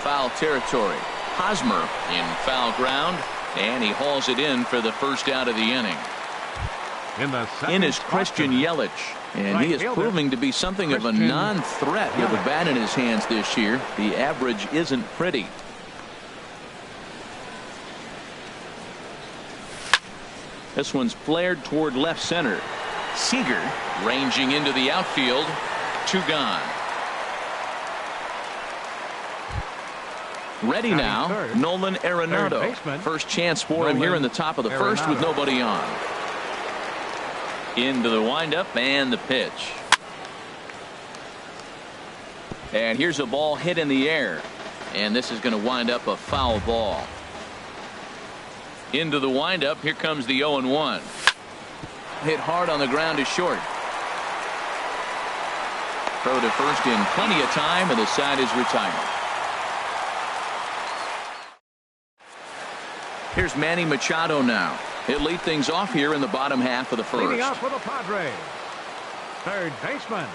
foul territory. Hosmer in foul ground, and he hauls it in for the first out of the inning. In is Christian Yelich, and he is proving to be something of a non-threat with a bat in his hands this year. The average isn't pretty. This one's flared toward left center. Seager ranging into the outfield. 2 gone. Ready now, Nolan Arenado. First chance for him here in the top of the first with nobody on. Into the windup and the pitch. And here's a ball hit in the air. And this is going to wind up a foul ball. Into the windup. Here comes the 0-1. Hit hard on the ground to short. Throw to first in plenty of time, and the side is retired. Here's Manny Machado now. He'll lead things off here in the bottom half of the first. Leading off for the Padres, third baseman,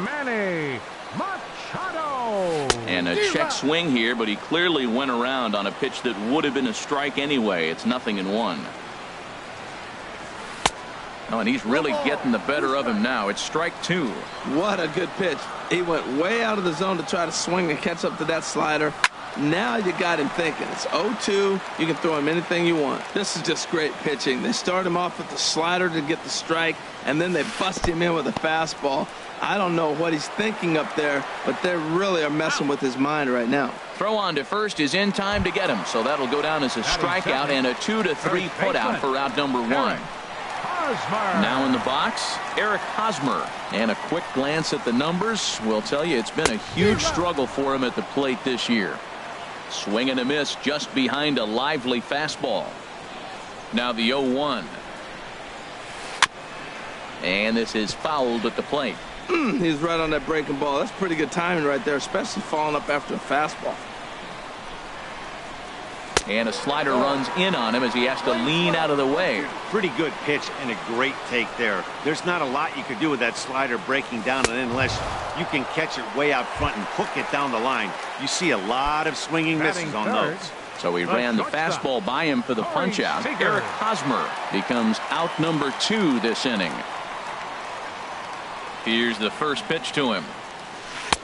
Manny Machado. And a check swing here, but he clearly went around on a pitch that would have been a strike anyway. It's 0-1. Oh, and he's really getting the better of him now. It's strike 2. What a good pitch. He went way out of the zone to try to swing and catch up to that slider. Now you got him thinking. It's 0-2. You can throw him anything you want. This is just great pitching. They start him off with the slider to get the strike, and then they bust him in with a fastball. I don't know what he's thinking up there, but they really are messing with his mind right now. Throw on to first is in time to get him, so that'll go down as a strikeout and a 2-3 putout for out number 1. Now in the box, Eric Hosmer. And a quick glance at the numbers will tell you it's been a huge struggle for him at the plate this year. Swing and a miss just behind a lively fastball. Now the 0-1. And this is fouled at the plate. He's right on that breaking ball. That's pretty good timing right there, especially falling up after a fastball. And a slider runs in on him as he has to lean out of the way. Pretty good pitch and a great take there. There's not a lot you could do with that slider breaking down, and unless you can catch it way out front and hook it down the line. You see a lot of swinging misses on those. So he ran the fastball by him for the punch out. Eric Hosmer becomes out number 2 this inning. Here's the first pitch to him.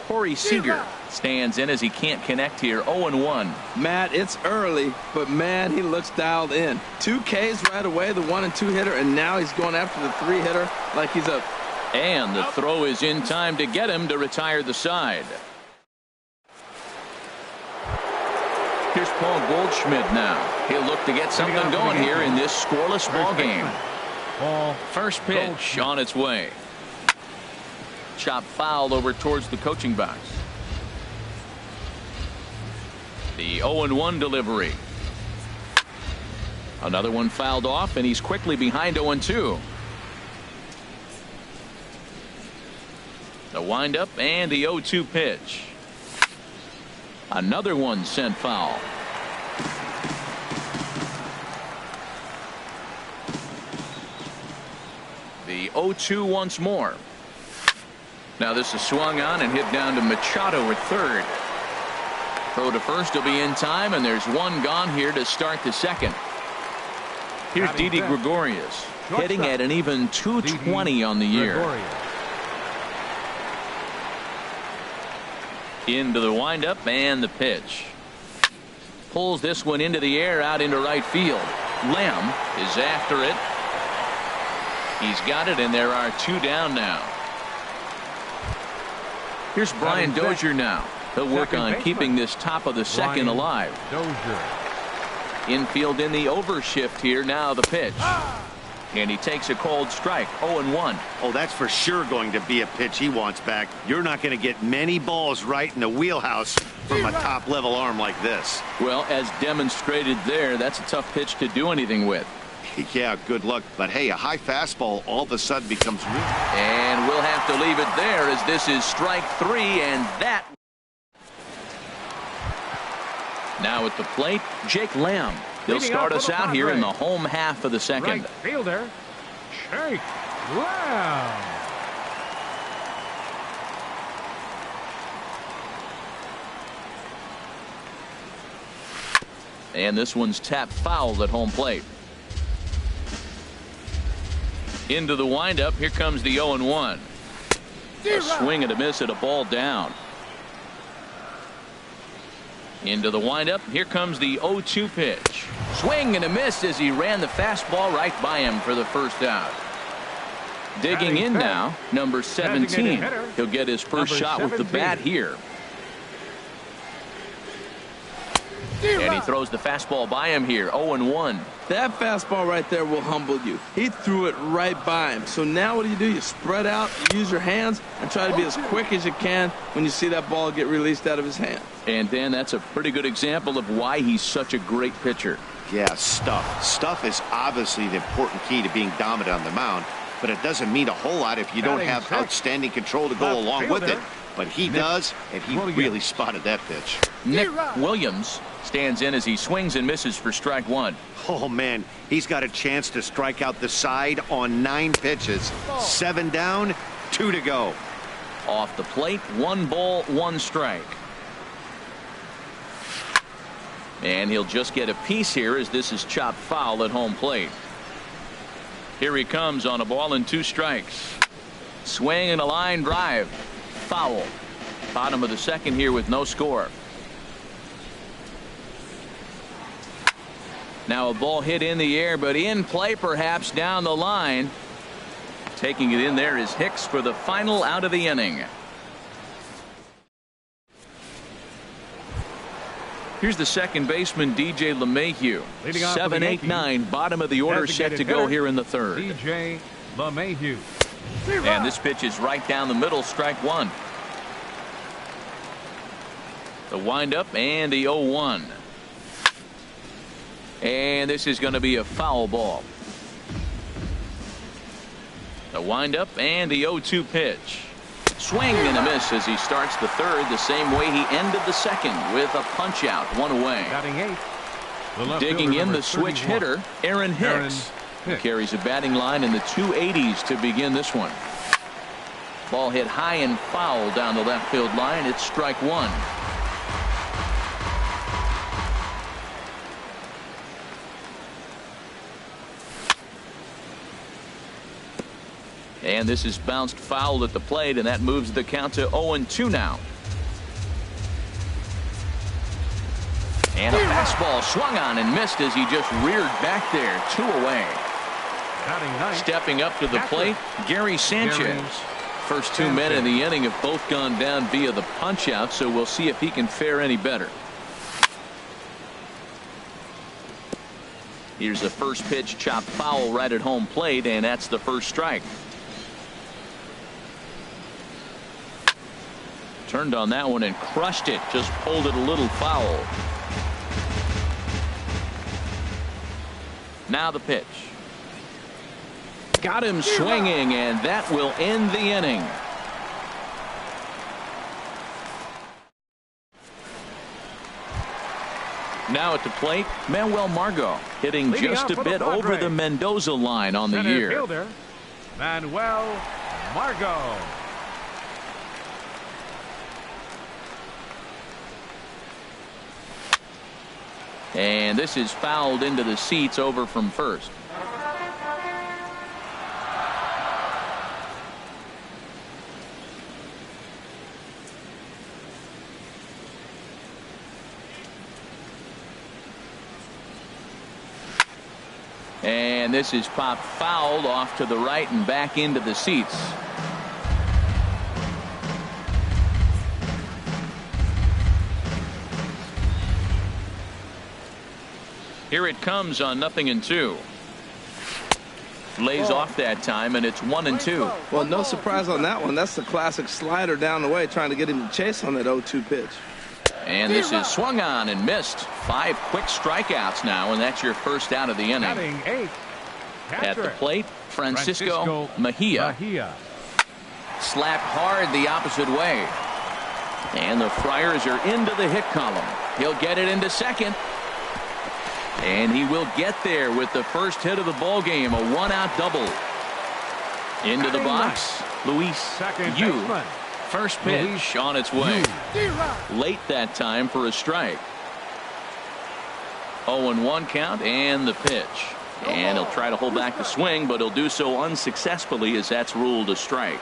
Corey Seager stands in as he can't connect here. 0-1. Matt, it's early, but man, he looks dialed in. 2 Ks right away, the 1 and 2 hitter, and now he's going after the 3 hitter like he's a. And the throw is in time to get him to retire the side. Here's Paul Goldschmidt now. He'll look to get something going here in this scoreless ball game. First pitch on its way. Chop foul over towards the coaching box. The 0-1 delivery. Another one fouled off, and he's quickly behind 0-2. The windup and the 0-2 pitch. Another one sent foul. The 0-2 once more. Now this is swung on and hit down to Machado at third. Throw to first will be in time, and there's 1 gone here to start the second. Here's Didi Gregorius hitting at an even .220 on the year. Into the windup and the pitch. Pulls this one into the air out into right field. Lamb is after it. He's got it, and there are 2 down now. Here's Brian Dozier now. He'll work on keeping this top of the second alive. Infield in the overshift here. Now the pitch. And he takes a cold strike. 0-1. Oh, that's for sure going to be a pitch he wants back. You're not going to get many balls right in the wheelhouse from a top-level arm like this. Well, as demonstrated there, that's a tough pitch to do anything with. Yeah, good luck. But hey, a high fastball all of a sudden becomes real. And we'll have to leave it there as this is strike 3, and that. Now at the plate, Jake Lamb. He'll start us out here in the home half of the second. Right fielder, Jake Lamb. And this one's tapped foul at home plate. Into the windup. Here comes the 0-1. A swing and a miss at a ball down. Into the windup. Here comes the 0-2 pitch. Swing and a miss as he ran the fastball right by him for the first out. Digging in now, number 17. He'll get his first shot with the bat here. And he throws the fastball by him here. 0-1. That fastball right there will humble you. He threw it right by him. So now what do? You spread out, you use your hands, and try to be as quick as you can when you see that ball get released out of his hand. And Dan, that's a pretty good example of why he's such a great pitcher. Yeah, stuff. Stuff is obviously the important key to being dominant on the mound, but it doesn't mean a whole lot if you don't have outstanding control to go along with it. But he does, and he really spotted that pitch. Nick Williams stands in as he swings and misses for strike one. Oh, man, he's got a chance to strike out the side on 9 pitches. 7 down, 2 to go. Off the plate, 1 ball, 1 strike. And he'll just get a piece here as this is chopped foul at home plate. Here he comes on a ball and 2 strikes. Swing and a line drive. Foul. Bottom of the second here with no score. Now a ball hit in the air, but in play perhaps down the line. Taking it in there is Hicks for the final out of the inning. Here's the second baseman, DJ LeMahieu. 7-8-9, bottom of the order, set to go here in the third. DJ LeMahieu. And this pitch is right down the middle, strike one. The windup and the 0-1. And this is going to be a foul ball. The windup and the 0-2 pitch. Swing and a miss as he starts the third the same way he ended the second with a punch out, 1 away. Digging in the switch hitter, Aaron Hicks. He carries a batting line in the 280s to begin this one. Ball hit high and foul down the left field line. It's strike one. And this is bounced foul at the plate, and that moves the count to 0-2 now. And a fastball swung on and missed as he just reared back there. 2 away. Stepping up to the plate, Gary Sanchez. First 2 men in the inning have both gone down via the punch out, so we'll see if he can fare any better. Here's the first pitch, chopped foul right at home plate, and that's the first strike. Turned on that one and crushed it. Just pulled it a little foul. Now the pitch. Got him swinging, and that will end the inning. Now at the plate, Manuel Margot hitting just a bit over the Mendoza line on the year. Fielder, Manuel Margot. And this is fouled into the seats over from first. And this is popped fouled off to the right and back into the seats. Here it comes on 0-2. Lays off that time, and it's 1-2. Well, no surprise on that one. That's the classic slider down the way, trying to get him to chase on that 0-2 pitch. And this is swung on and missed. 5 quick strikeouts now, and that's your first out of the inning. At the plate, Francisco Mejia. Slapped hard the opposite way. And the Friars are into the hit column. He'll get it into second. And he will get there with the first hit of the ball game, a 1-out double. Into the box, Luis Yu. First pitch on its way. Late that time for a strike. 0-1 count and the pitch. And he'll try to hold back the swing, but he'll do so unsuccessfully as that's ruled a strike.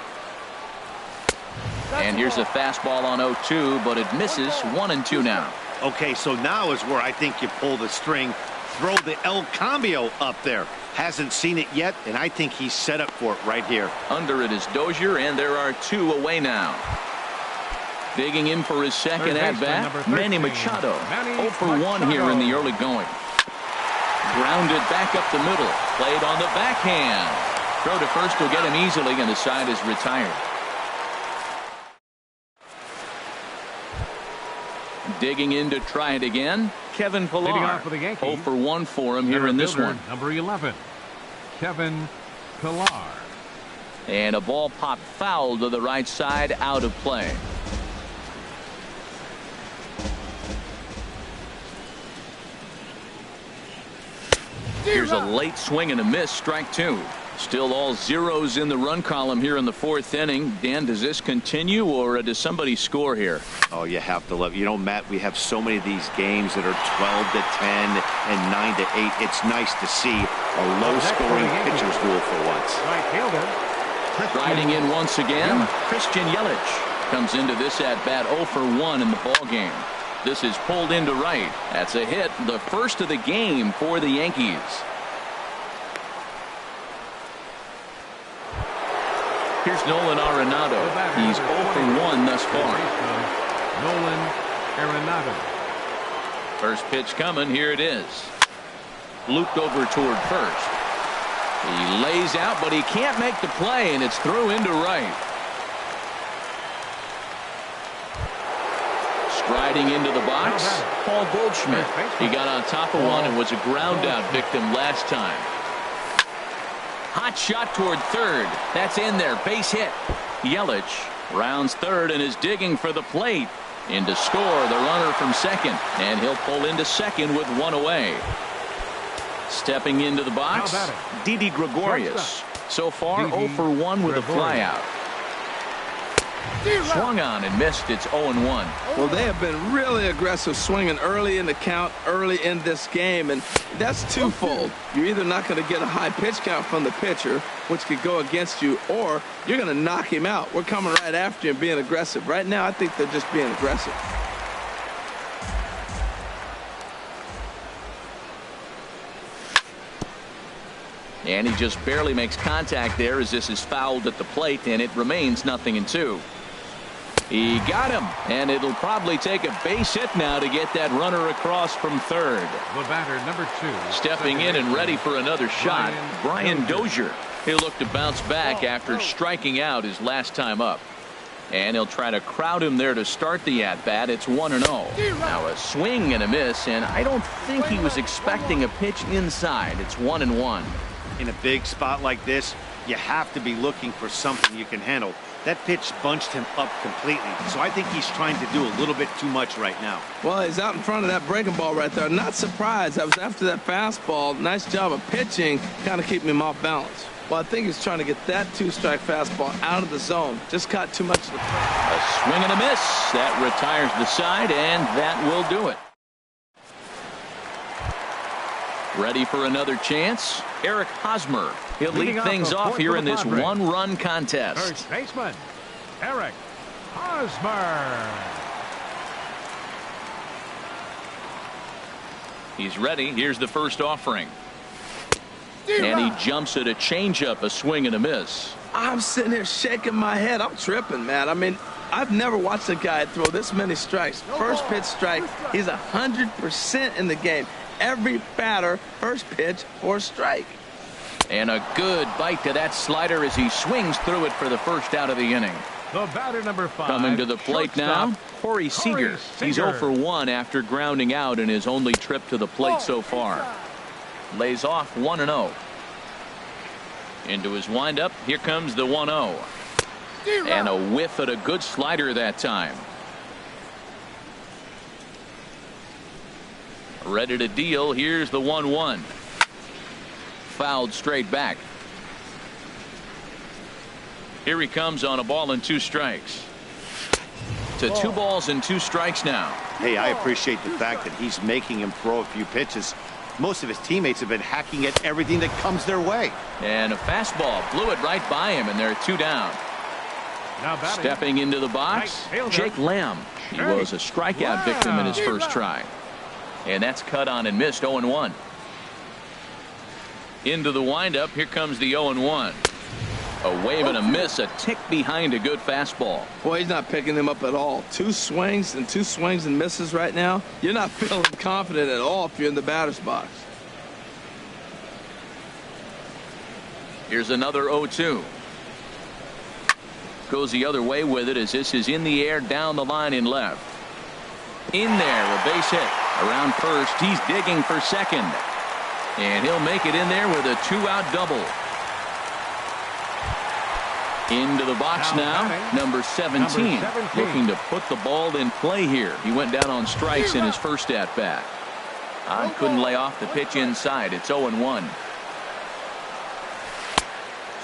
And here's a fastball on 0-2, but it misses. 1-2 now. Okay, so now is where I think you pull the string. Throw the El Cambio up there. Hasn't seen it yet, and I think he's set up for it right here. Under it is Dozier, and there are 2 away now. Digging in for his second at-bat, Manny Machado. 0 for 1 here in the early going. Grounded back up the middle. Played on the backhand. Throw to first will get him easily, and the side is retired. Digging in to try it again, Kevin Pillar. 0 for 1 for him here in this one. Number 11, Kevin Pillar. And a ball popped foul to the right side, out of play. Here's a late swing and a miss, strike 2. Still all zeros in the run column here in the 4th inning. Dan, does this continue, or does somebody score here? Oh, you have to love. You know, Matt, we have so many of these games that are 12-10 and 9-8. It's nice to see a low-scoring pitcher's duel for once. Riding in once again, Christian Yelich comes into this at-bat 0 for 1 in the ball game. This is pulled into right. That's a hit, the first of the game for the Yankees. Here's Nolan Arenado. He's 0 for 1 thus far. Nolan Arenado. First pitch coming. Here it is. Looped over toward first. He lays out, but he can't make the play, and it's through into right. Striding into the box, Paul Goldschmidt. He got on top of one and was a ground out victim last time. Hot shot toward third. That's in there. Base hit. Yelich rounds third and is digging for the plate. In to score the runner from second. And he'll pull into second with 1 away. Stepping into the box, Didi Gregorius. So far 0 for 1 with a flyout. Swung on and missed. It's 0-1. Well, they have been really aggressive swinging early in the count, early in this game, and that's twofold. You're either not going to get a high pitch count from the pitcher, which could go against you, or you're going to knock him out. We're coming right after you and being aggressive. Right now, I think they're just being aggressive. And he just barely makes contact there as this is fouled at the plate, and it remains 0-2. He got him, and it'll probably take a base hit now to get that runner across from third. The batter, number 2. Stepping in and ready for another shot, Brian Dozier. He'll look to bounce back after striking out his last time up. And he'll try to crowd him there to start the at-bat. It's 1-0. Now a swing and a miss, and I don't think he was expecting a pitch inside. It's 1-1. In a big spot like this, you have to be looking for something you can handle. That pitch bunched him up completely, so I think he's trying to do a little bit too much right now. Well, he's out in front of that breaking ball right there. Not surprised. That was after that fastball. Nice job of pitching, kind of keeping him off balance. Well, I think he's trying to get that 2-strike fastball out of the zone. Just caught too much of the play. A swing and a miss. That retires the side, and that will do it. Ready for another chance? Eric Hosmer. He'll lead things off here in this one-run contest. First baseman, Eric Hosmer. He's ready. Here's the first offering. And he jumps at a changeup, a swing and a miss. I'm sitting here shaking my head. I'm tripping, man. I mean, I've never watched a guy throw this many strikes. First pitch strike. He's 100% in the game. Every batter, first pitch or strike. And a good bite to that slider as he swings through it for the first out of the inning. The batter, number 5. Coming to the plate now, Corey Seager. He's 0 for 1 after grounding out in his only trip to the plate so far. Lays off 1-0. Into his windup, here comes the 1-0. And a whiff at a good slider that time. Ready to deal. Here's the 1-1. Fouled straight back. Here he comes on a ball and 2 strikes. To 2 balls and 2 strikes now. Hey, I appreciate the fact that he's making him throw a few pitches. Most of his teammates have been hacking at everything that comes their way. And a fastball blew it right by him, and there are 2 down. Now batting. Stepping into the box, Jake Lamb. He was a strikeout victim in his first try. And that's cut on and missed. 0-1. Into the windup. Here comes the 0-1. A wave and a miss, a tick behind a good fastball. Boy, he's not picking him up at all. 2 swings and misses right now. You're not feeling confident at all if you're in the batter's box. Here's another 0-2. Goes the other way with it as this is in the air down the line in left. In there, a base hit. Around first, he's digging for second. And he'll make it in there with a 2-out double. Into the box now, number 17, looking to put the ball in play here. He went down on strikes in his first at-bat. Couldn't lay off the pitch inside. It's 0-1.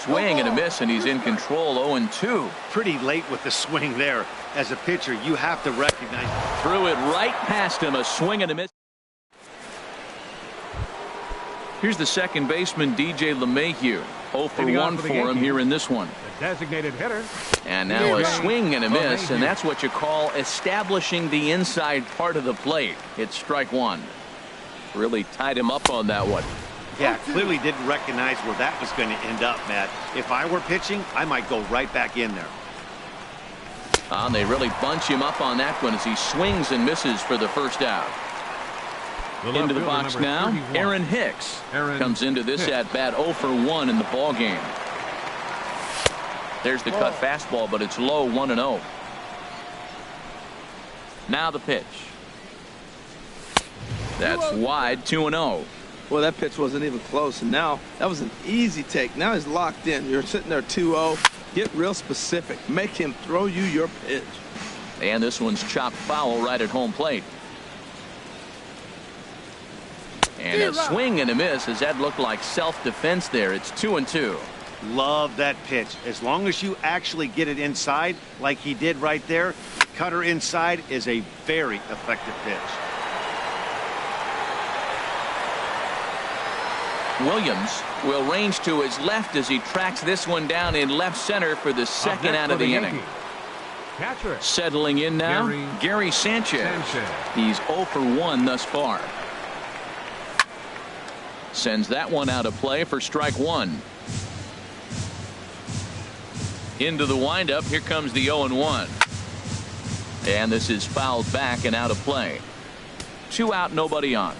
Swing and a miss, and he's in control. 0-2. Pretty late with the swing there. As a pitcher, you have to recognize. Threw it right past him. A swing and a miss. Here's the second baseman, DJ LeMahieu. 0 for 1 for him here in this one. The designated hitter. And now a swing and a miss, and that's what you call establishing the inside part of the plate. It's strike 1. Really tied him up on that one. Yeah, clearly didn't recognize where that was going to end up, Matt. If I were pitching, I might go right back in there. They really bunch him up on that one as he swings and misses for the first out. Into the box now, 31. Aaron Hicks comes into this at-bat 0 for 1 in the ball game. There's the cut fastball, but it's low, 1-0. Now the pitch. That's wide, 2-0. Well, that pitch wasn't even close, and now that was an easy take. Now he's locked in. You're sitting there 2-0. Get real specific. Make him throw you your pitch. And this one's chopped foul right at home plate. And a swing and a miss as that looked like self-defense there. It's 2-2. Love that pitch. As long as you actually get it inside like he did right there, cutter inside is a very effective pitch. Williams will range to his left as he tracks this one down in left center for the second out of the inning. Catcher. Settling in now, Gary Sanchez. He's 0 for 1 thus far. Sends that one out of play for strike 1. Into the windup. Here comes the 0-1. And this is fouled back and out of play. 2 out, nobody on.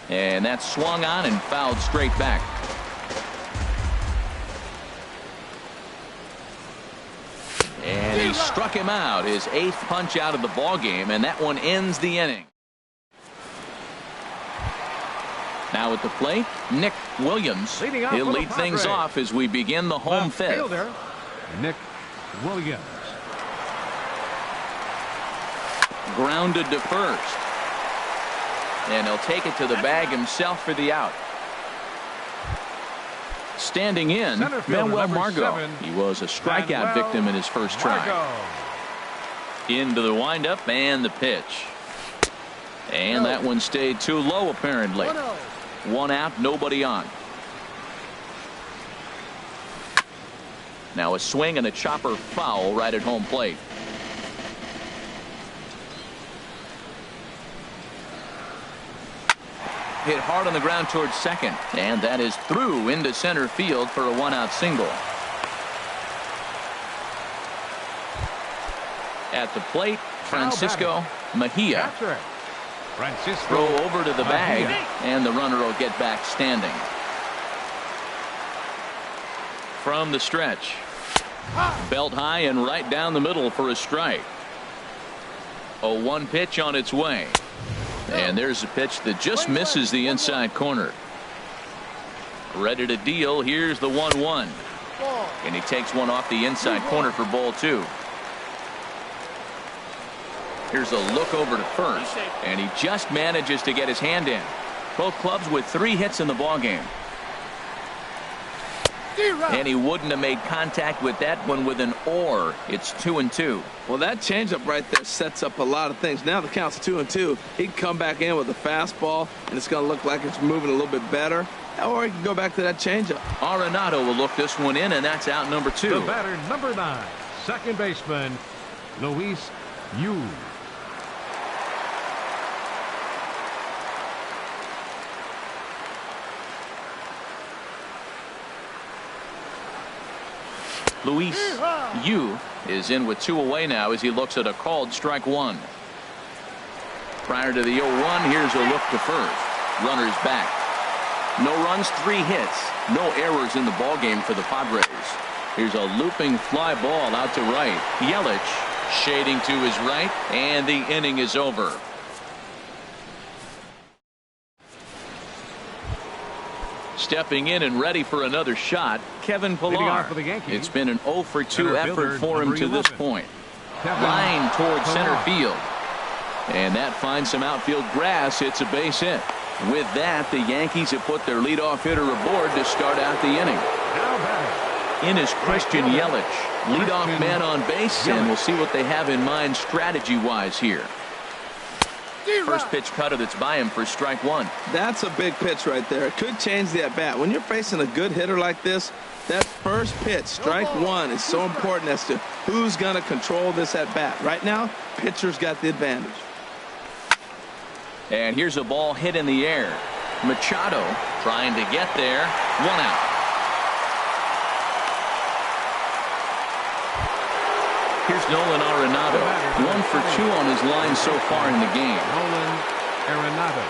And that's swung on and fouled straight back. And he struck him out, his 8th punch out of the ball game, and that one ends the inning. Now at the plate, Nick Williams. He'll lead things off as we begin the home fifth. Fielder, Nick Williams. Grounded to first. And he'll take it to the bag himself for the out. Standing in, Manuel Margot. He was a strikeout victim in his first try. Into the windup and the pitch. And that one stayed too low apparently. 1 out, nobody on. Now a swing and a chopper foul right at home plate. Hit hard on the ground towards second, and that is through into center field for a 1-out single. At the plate, Francisco Mejia. Throw over to the bag, and the runner will get back standing. From the stretch, belt high and right down the middle for a strike. A 1 pitch on its way. And there's a pitch that just misses the inside corner. Ready to deal. Here's the 1-1. And he takes one off the inside corner for ball 2. Here's a look over to first. And he just manages to get his hand in. Both clubs with 3 hits in the ballgame. And he wouldn't have made contact with that one with an or. It's 2-2. Well, that changeup right there sets up a lot of things. Now the count's 2-2. He can come back in with a fastball, and it's going to look like it's moving a little bit better. Or he can go back to that changeup. Arenado will look this one in, and that's out number 2. The batter, number 9, second baseman, Luis Yu. Luis Yu is in with 2 away now as he looks at a called strike 1. Prior to the 0-1, here's a look to first. Runners back. No runs, 3 hits. No errors in the ballgame for the Padres. Here's a looping fly ball out to right. Yelich shading to his right, and the inning is over. Stepping in and ready for another shot, Kevin Pillar. It's been an 0-for-2 effort for him to this point. Line towards center field. And that finds some outfield grass. It's a base hit. With that, the Yankees have put their leadoff hitter aboard to start out the inning. In is Christian Yelich, leadoff man on base, and we'll see what they have in mind strategy-wise here. First pitch cutter that's by him for strike 1. That's a big pitch right there. It could change the at-bat. When you're facing a good hitter like this, that first pitch, strike 1, is so important as to who's going to control this at-bat. Right now, pitcher's got the advantage. And here's a ball hit in the air. Machado trying to get there. 1 out. Here's Nolan Arenado. 1-for-2 on his line so far in the game. Nolan Arenado.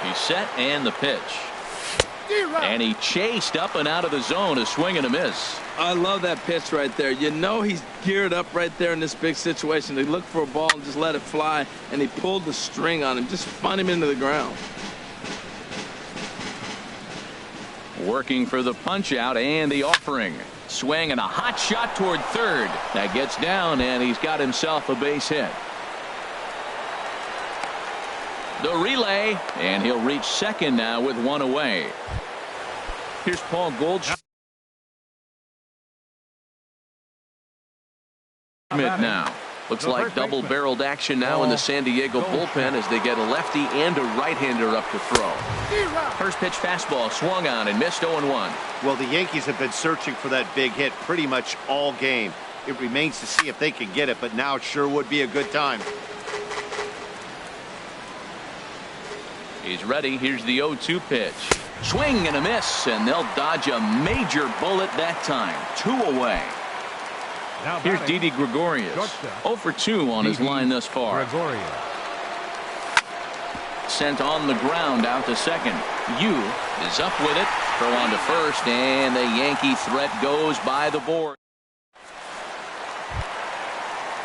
He's set and the pitch. And he chased up and out of the zone, a swing and a miss. I love that pitch right there. You know he's geared up right there in this big situation. They look for a ball and just let it fly, and he pulled the string on him, just spun him into the ground. Working for the punch out and the offering. Swing and a hot shot toward third. That gets down, and he's got himself a base hit. The relay, and he'll reach second now with 1 away. Here's Paul Goldschmidt now. Looks like double-barreled action now in the San Diego bullpen as they get a lefty and a right-hander up to throw. First pitch fastball swung on and missed 0-1. Well, the Yankees have been searching for that big hit pretty much all game. It remains to see if they can get it, but now it sure would be a good time. He's ready. Here's the 0-2 pitch. Swing and a miss, and they'll dodge a major bullet that time. 2 away. Here's Didi Gregorius. 0-for-2 on his line thus far. Sent on the ground out to second. Yu is up with it. Throw on to first, and the Yankee threat goes by the board.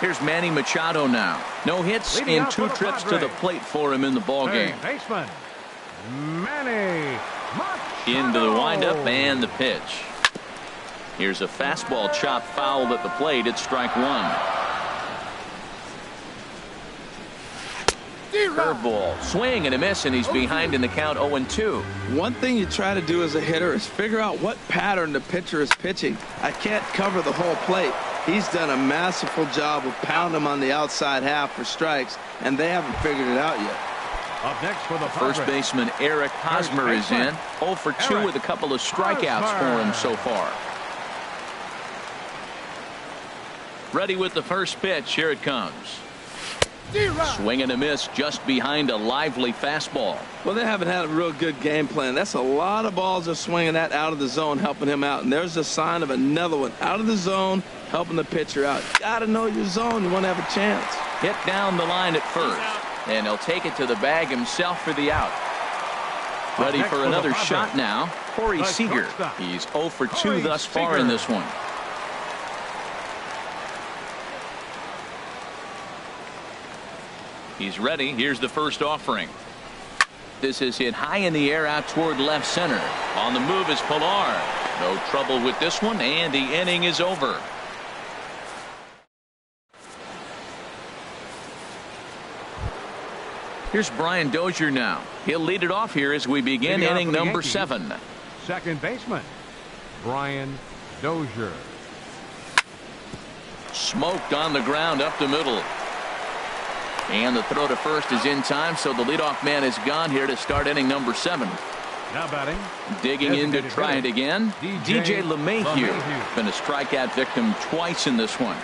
Here's Manny Machado now. No hits in 2 trips to the plate for him in the ballgame. Baseman Manny Machado. Into the windup and the pitch. Here's a fastball chopped foul at the plate. It's strike 1. Curveball, swing and a miss, and he's behind in the count 0-2. One thing you try to do as a hitter is figure out what pattern the pitcher is pitching. I can't cover the whole plate. He's done a masterful job of pounding him on the outside half for strikes, and they haven't figured it out yet. Up next for the first baseman Eric Hosmer is in. 0-for-2 with a couple of strikeouts for him so far. Ready with the first pitch. Here it comes. Swing and a miss just behind a lively fastball. Well, they haven't had a real good game plan. That's a lot of balls they're swinging at out of the zone, helping him out. And there's a sign of another one out of the zone, helping the pitcher out. You got to know your zone. You want to have a chance. Hit down the line at first. And he'll take it to the bag himself for the out. Ready for another shot now. Corey Seager. He's 0-for-2 thus far in this one. He's ready. Here's the first offering. This is hit high in the air out toward left center. On the move is Pillar. No trouble with this one, and the inning is over. Here's Brian Dozier now. He'll lead it off here as we begin inning number 7. Second baseman Brian Dozier. Smoked on the ground up the middle. And the throw to first is in time, so the leadoff man is gone here to start inning number 7. Now batting. Digging in to try it again. DJ LeMahieu. Been a strikeout victim twice in this one.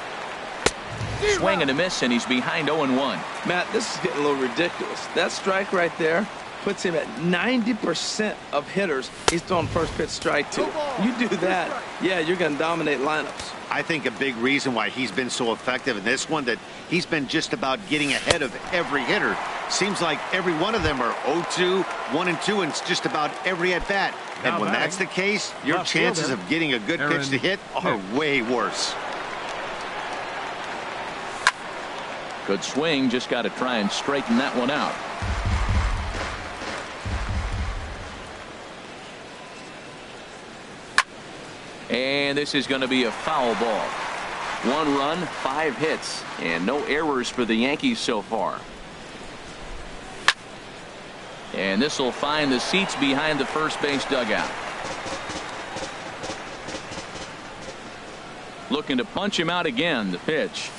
Swing and a miss, and he's behind 0-1. Matt, this is getting a little ridiculous. That strike right there puts him at 90% of hitters he's throwing first pitch strike to. You do that, yeah, you're going to dominate lineups. I think a big reason why he's been so effective in this one, that he's been just about getting ahead of every hitter. Seems like every one of them are 0-2, 1-2, and it's just about every at bat. And when that's the case, your chances of getting a good pitch to hit are way worse. Good swing, just got to try and straighten that one out. And this is going to be a foul ball. 1 run, 5 hits, and no errors for the Yankees so far. And this will find the seats behind the first base dugout. Looking to punch him out again. The pitch.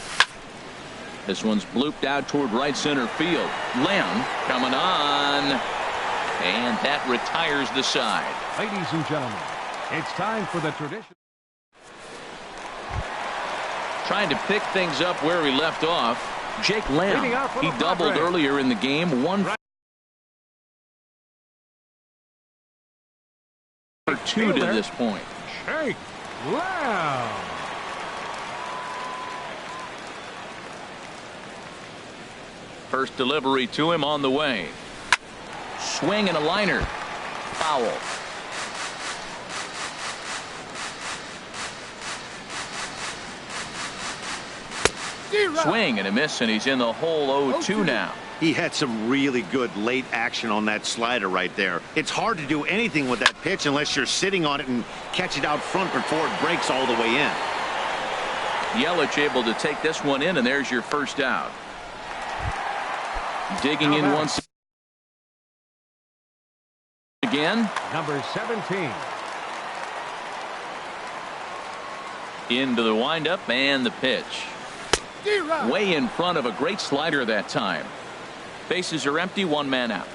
This one's blooped out toward right center field. Lamb coming on. And that retires the side. Ladies and gentlemen, it's time for the tradition. Trying to pick things up where we left off. Jake Lamb. He doubled earlier in the game. 1-2 to this point. Jake Lamb. First delivery to him on the way. Swing and a liner. Foul. Swing and a miss, and he's in the hole 0-2 now. He had some really good late action on that slider right there. It's hard to do anything with that pitch unless you're sitting on it and catch it out front before it breaks all the way in. Yelich able to take this one in, and there's your first out. Digging in once again. Number 17. Into the windup and the pitch. Way in front of a great slider that time. Bases are empty, 1 man out.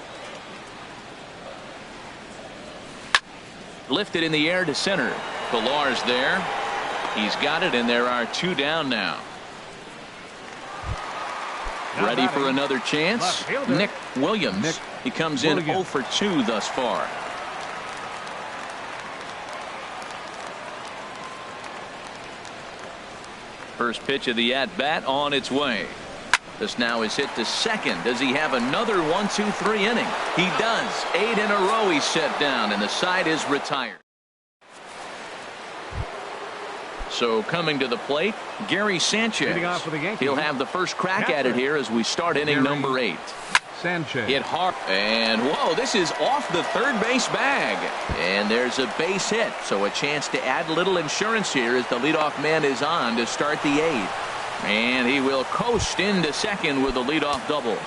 Lifted in the air to center. Pillar's there. He's got it, and there are 2 down now. Ready for another chance? Nick Williams. He comes in 0 for 2 thus far. First pitch of the at-bat on its way. This now is hit to second. Does he have another 1-2-3 inning? He does. 8 in a row he's set down, and the side is retired. So coming to the plate, Gary Sanchez. He'll have the first crack at it here as we start inning number 8. Sanchez. Hit hard, and whoa, this is off the third base bag, and there's a base hit, so a chance to add a little insurance here as the leadoff man is on to start the 8th, and he will coast into second with a leadoff double.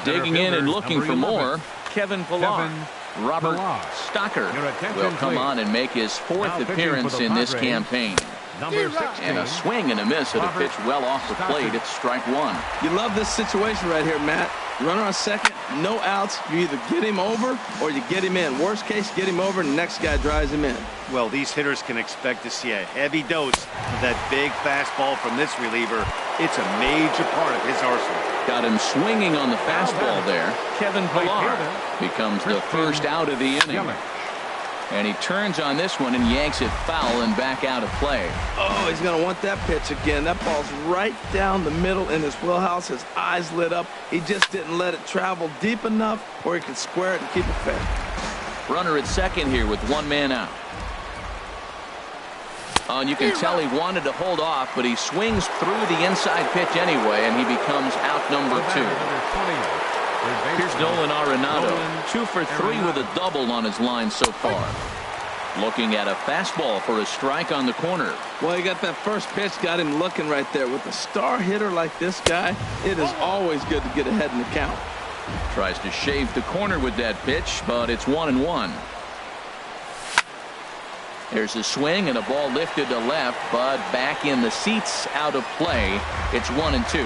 Digging in and looking for more, Kevin Pillar. Robert Stocker will come on and make his 4th appearance in this campaign. And a swing and a miss at a pitch well off the plate. It's strike 1. You love this situation right here, Matt. Runner on second, no outs. You either get him over or you get him in. Worst case, get him over and the next guy drives him in. Well, these hitters can expect to see a heavy dose of that big fastball from this reliever. It's a major part of his arsenal. Got him swinging on the fastball there. Kevin Pillar becomes the first out of the inning. And he turns on this one and yanks it foul and back out of play. Oh, he's going to want that pitch again. That ball's right down the middle in his wheelhouse. His eyes lit up. He just didn't let it travel deep enough where he could square it and keep it fair. Runner at second here with 1 man out. Oh, and you can tell he wanted to hold off, but he swings through the inside pitch anyway, and he becomes out number 2. Here's Nolan Arenado, 2 for 3 with a double on his line so far. Looking at a fastball for a strike on the corner. Well, he got that first pitch, got him looking right there. With a star hitter like this guy, it is always good to get ahead in the count. Tries to shave the corner with that pitch, but it's 1-1. There's a swing and a ball lifted to left, but back in the seats, out of play. It's 1-2.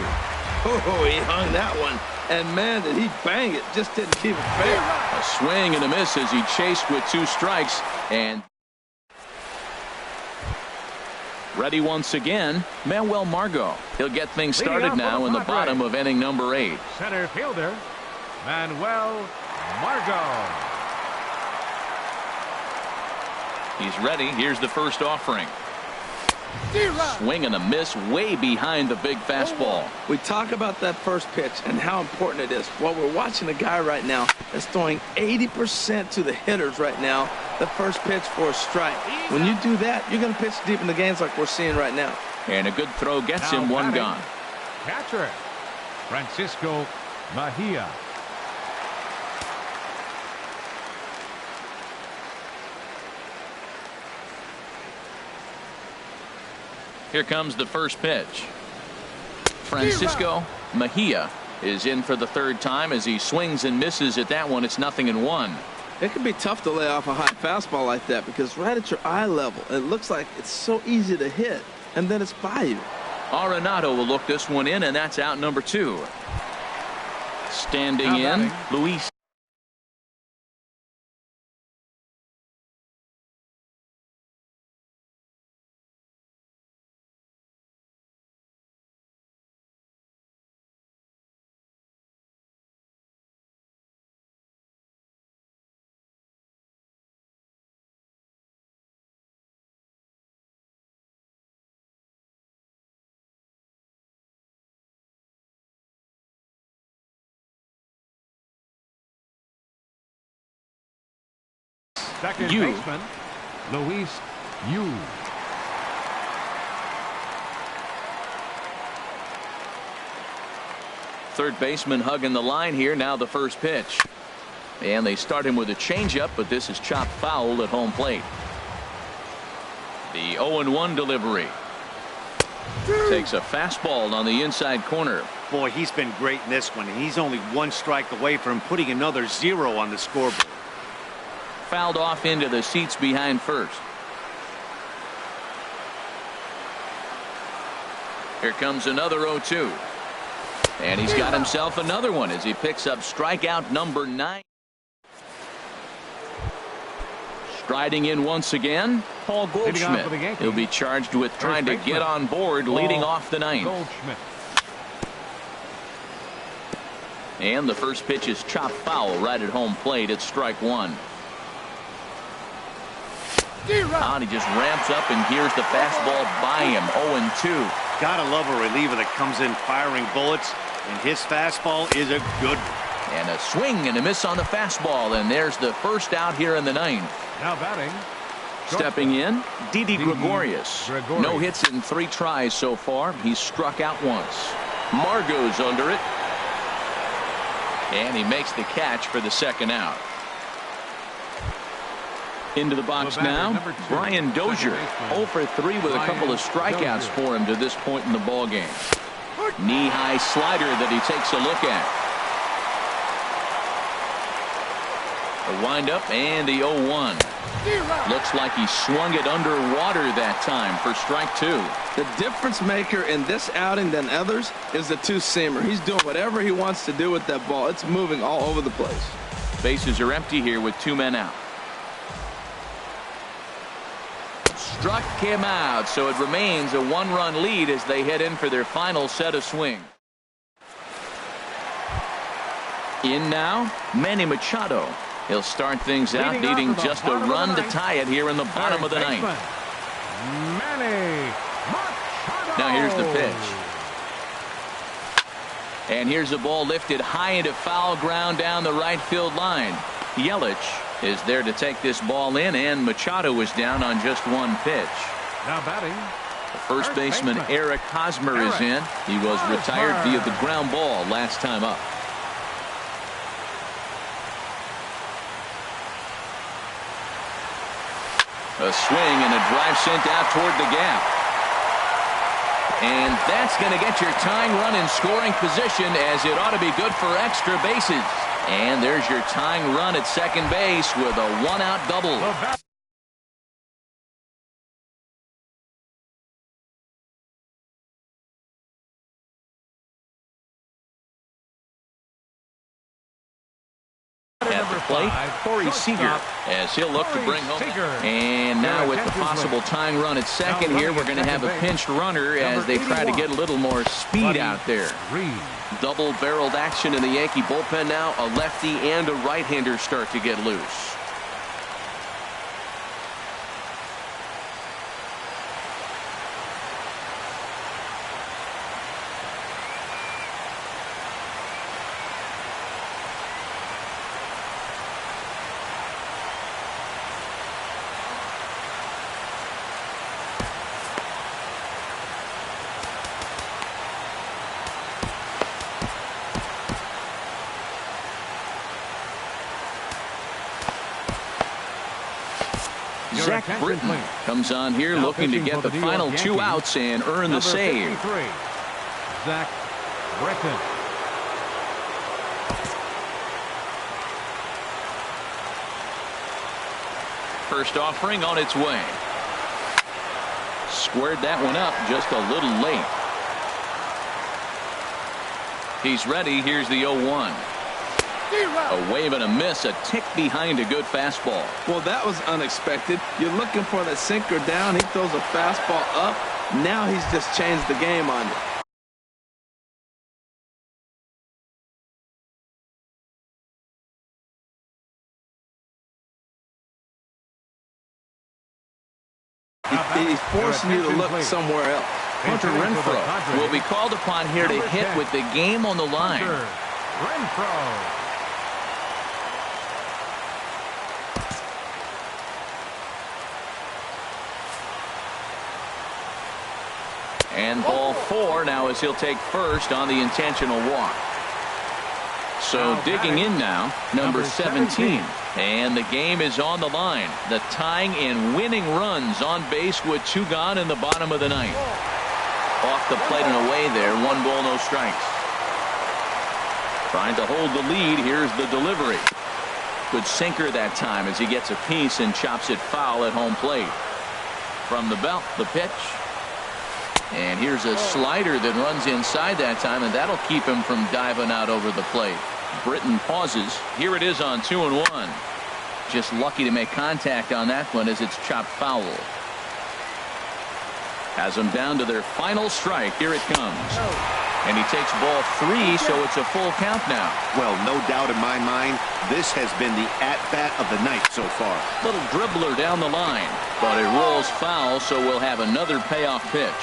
Oh, he hung that one. And, man, did he bang it. Just didn't keep it fair. A swing and a miss as he chased with 2 strikes. And ready once again, Manuel Margot. He'll get things started now in the bottom of inning number 8. Center fielder, Manuel Margot. He's ready. Here's the first offering. Swing and a miss way behind the big fastball. We talk about that first pitch and how important it is. Well, we're watching a guy right now that's throwing 80% to the hitters right now. The first pitch for a strike. When you do that, you're going to pitch deep in the games like we're seeing right now. And a good throw gets him one gone. Catcher, Francisco Mejia. Here comes the first pitch. Francisco Mejia is in for the 3rd time as he swings and misses at that one. It's 0-1. It can be tough to lay off a high fastball like that because right at your eye level, it looks like it's so easy to hit, and then it's by you. Arenado will look this one in, and that's out number 2. Standing in, Luis. Second baseman, Luis Yu. Third baseman hugging the line here. Now the first pitch. And they start him with a changeup, but this is chopped foul at home plate. The 0-1 delivery. Takes a fastball on the inside corner. Boy, he's been great in this one. He's only 1 strike away from putting another 0 on the scoreboard. Fouled off into the seats behind first. Here comes another 0-2. And he's got himself another one as he picks up strikeout number 9. Striding in once again, Paul Goldschmidt. He'll be charged with trying to get on board leading off the 9th. And the first pitch is chopped foul right at home plate. It's strike 1. And he just ramps up, and here's the fastball by him. 0-2. Gotta love a reliever that comes in firing bullets, and his fastball is a good one. And a swing and a miss on the fastball, and there's the first out here in the 9th. Now batting. Stepping in, Didi Gregorius. No hits in 3 tries so far. He's struck out once. Margot's under it. And he makes the catch for the 2nd out. Into the box now, Brian Dozier. 0 for 3 with a couple of strikeouts for him to this point in the ball game. Knee-high slider that he takes a look at. The windup and the 0-1. Looks like he swung it underwater that time for strike 2. The difference maker in this outing than others is the 2-seamer. He's doing whatever he wants to do with that ball. It's moving all over the place. Bases are empty here with 2 men out. Struck him out, so it remains a 1-run lead as they head in for their final set of swing. In now, Manny Machado. He'll start things out, needing just a run to tie it here in the bottom of the 9th. Manny Machado. Now here's the pitch. And here's the ball lifted high into foul ground down the right field line. Yelich is there to take this ball in, and Machado is down on just 1 pitch. Now batting. The first baseman Eric Hosmer is in. He was retired via the ground ball last time up. A swing and a drive sent out toward the gap. And that's going to get your tying run in scoring position, as it ought to be good for extra bases. And there's your tying run at second base with a 1-out double. plate, Corey Seager, as he'll look to bring home. And now with the possible tying run at second here, we're going to have a pinch runner as they try to get a little more speed out there. Double-barreled action in the Yankee bullpen now. A lefty and a right-hander start to get loose. Zach Britton comes on here looking to get the final 2 outs and earn the save. Zach Britton. First offering on its way. Squared that one up just a little late. He's ready. Here's the 0-1. A wave and a miss, a tick behind a good fastball. Well, that was unexpected. You're looking for the sinker down. He throws a fastball up. Now he's just changed the game on you. He's forcing you to look somewhere else. Hunter Renfroe will be called upon here to hit with the game on the line. Renfroe. And ball 4 now as he'll take first on the intentional walk. So digging in now, number 17. And the game is on the line. The tying and winning runs on base with 2 gone in the bottom of the 9th. Off the plate and away there. 1 ball, no strikes. Trying to hold the lead. Here's the delivery. Good sinker that time as he gets a piece and chops it foul at home plate. From the belt, the pitch. And here's a slider that runs inside that time, and that'll keep him from diving out over the plate. Britton pauses. Here it is on 2-1. Just lucky to make contact on that one as it's chopped foul. Has them down to their final strike. Here it comes. And he takes ball 3, so it's a full count now. Well, no doubt in my mind, this has been the at-bat of the night so far. Little dribbler down the line, but it rolls foul, so we'll have another payoff pitch.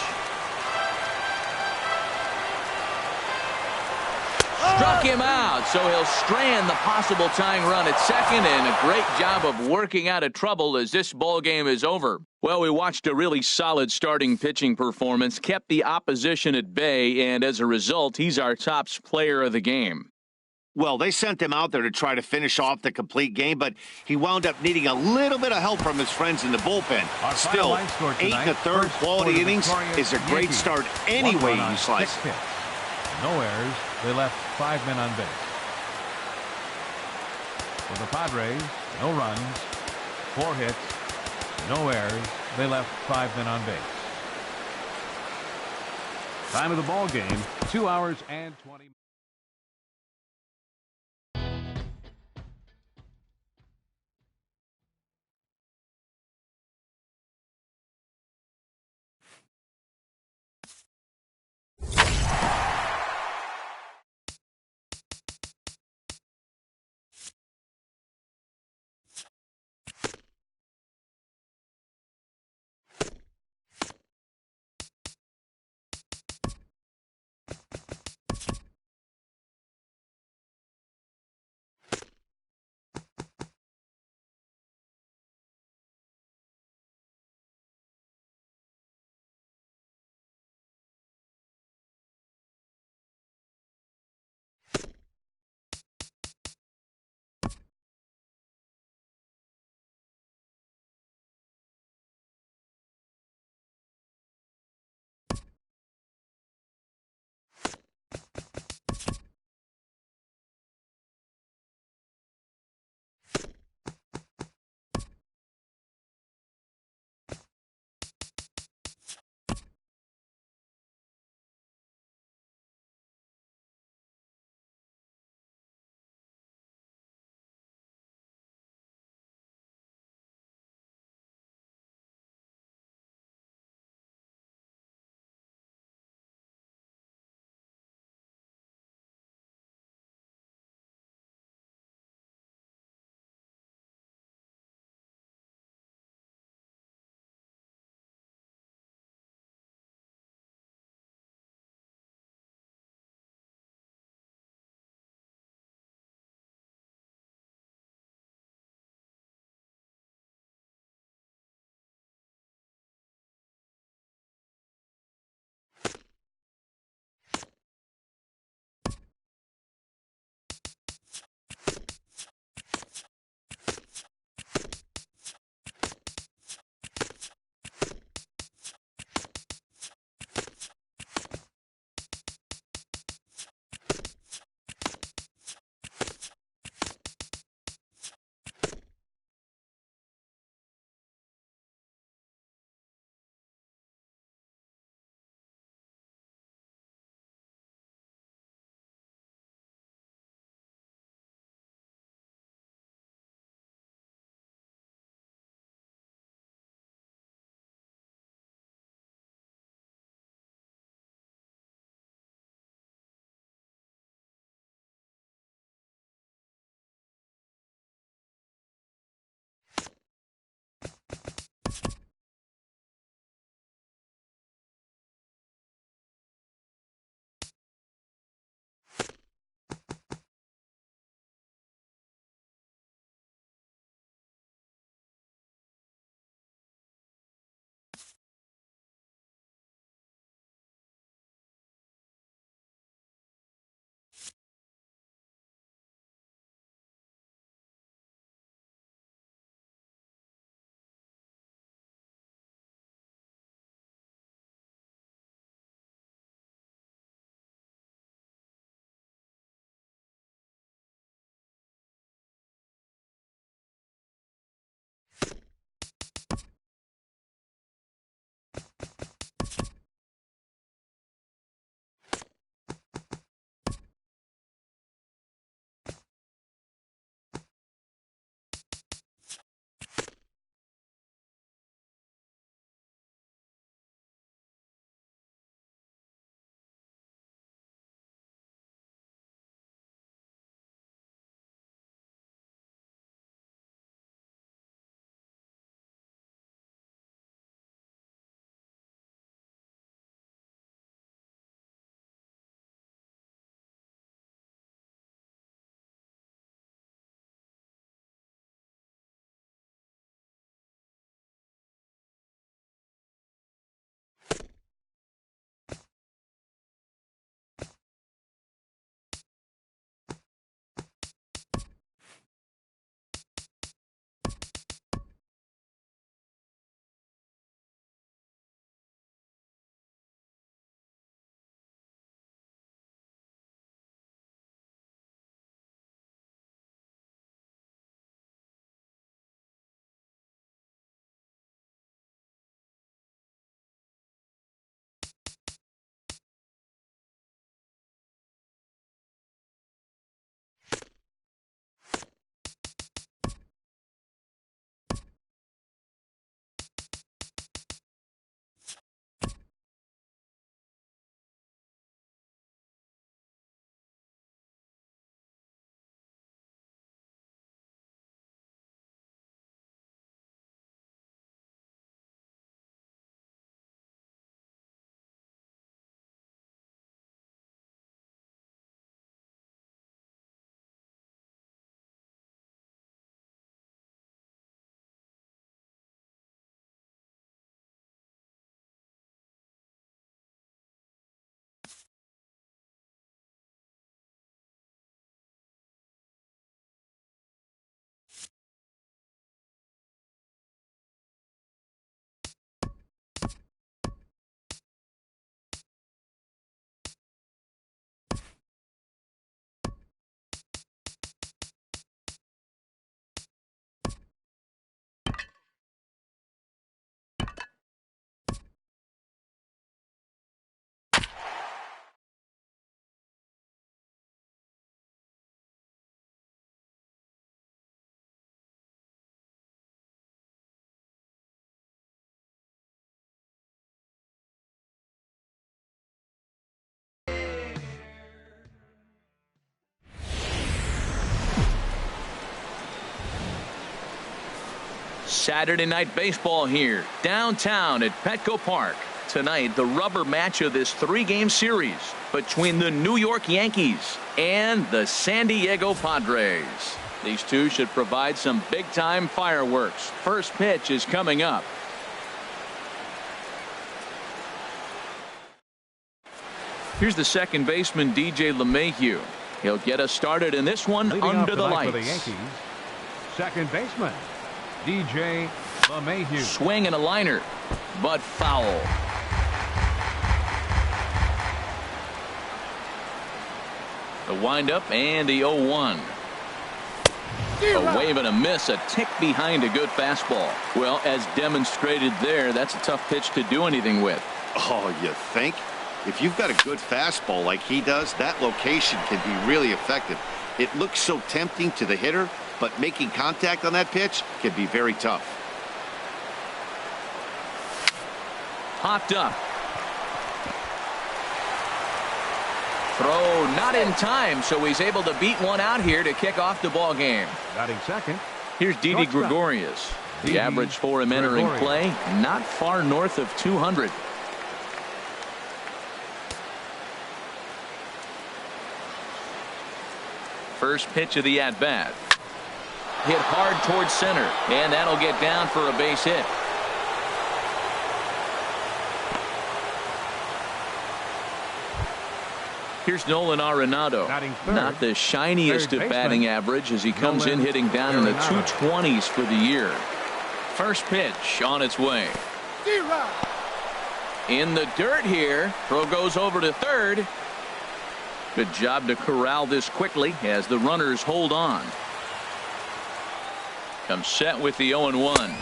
Struck him out, so he'll strand the possible tying run at second, and a great job of working out of trouble as this ball game is over. Well, we watched a really solid starting pitching performance, kept the opposition at bay, and as a result, he's our top player of the game. Well, they sent him out there to try to finish off the complete game, but he wound up needing a little bit of help from his friends in the bullpen. Still, 8 1/3 quality innings is a great start any way you slice it. No errors. They left 5 men on base. For the Padres, no runs, 4 hits, no errors. They left 5 men on base. Time of the ball game, 2 hours and 20 minutes. Saturday night baseball here downtown at Petco Park. Tonight, the rubber match of this 3-game series between the New York Yankees and the San Diego Padres. These two should provide some big-time fireworks. First pitch is coming up. Here's the second baseman, DJ LeMahieu. He'll get us started in this one. Leading under the lights. For the Yankees, second baseman, DJ LeMahieu. Swing and a liner, but foul. The windup and the 0-1. A wave and a miss, a tick behind a good fastball. Well, as demonstrated there, that's a tough pitch to do anything with. Oh, you think? If you've got a good fastball like he does, that location can be really effective. It looks so tempting to the hitter, but making contact on that pitch can be very tough. Popped up. Throw not in time, so he's able to beat one out here to kick off the ball game. Batting second. Here's Didi Gregorius. The average for him entering play, not far north of 200. First pitch of the at-bat. Hit hard towards center, and that'll get down for a base hit. Here's Nolan Arenado. Not the shiniest of batting average as he comes in hitting down in the 220s for the year. First pitch on its way. In the dirt here. Throw goes over to third. Good job to corral this quickly as the runners hold on. Comes set with the 0-1.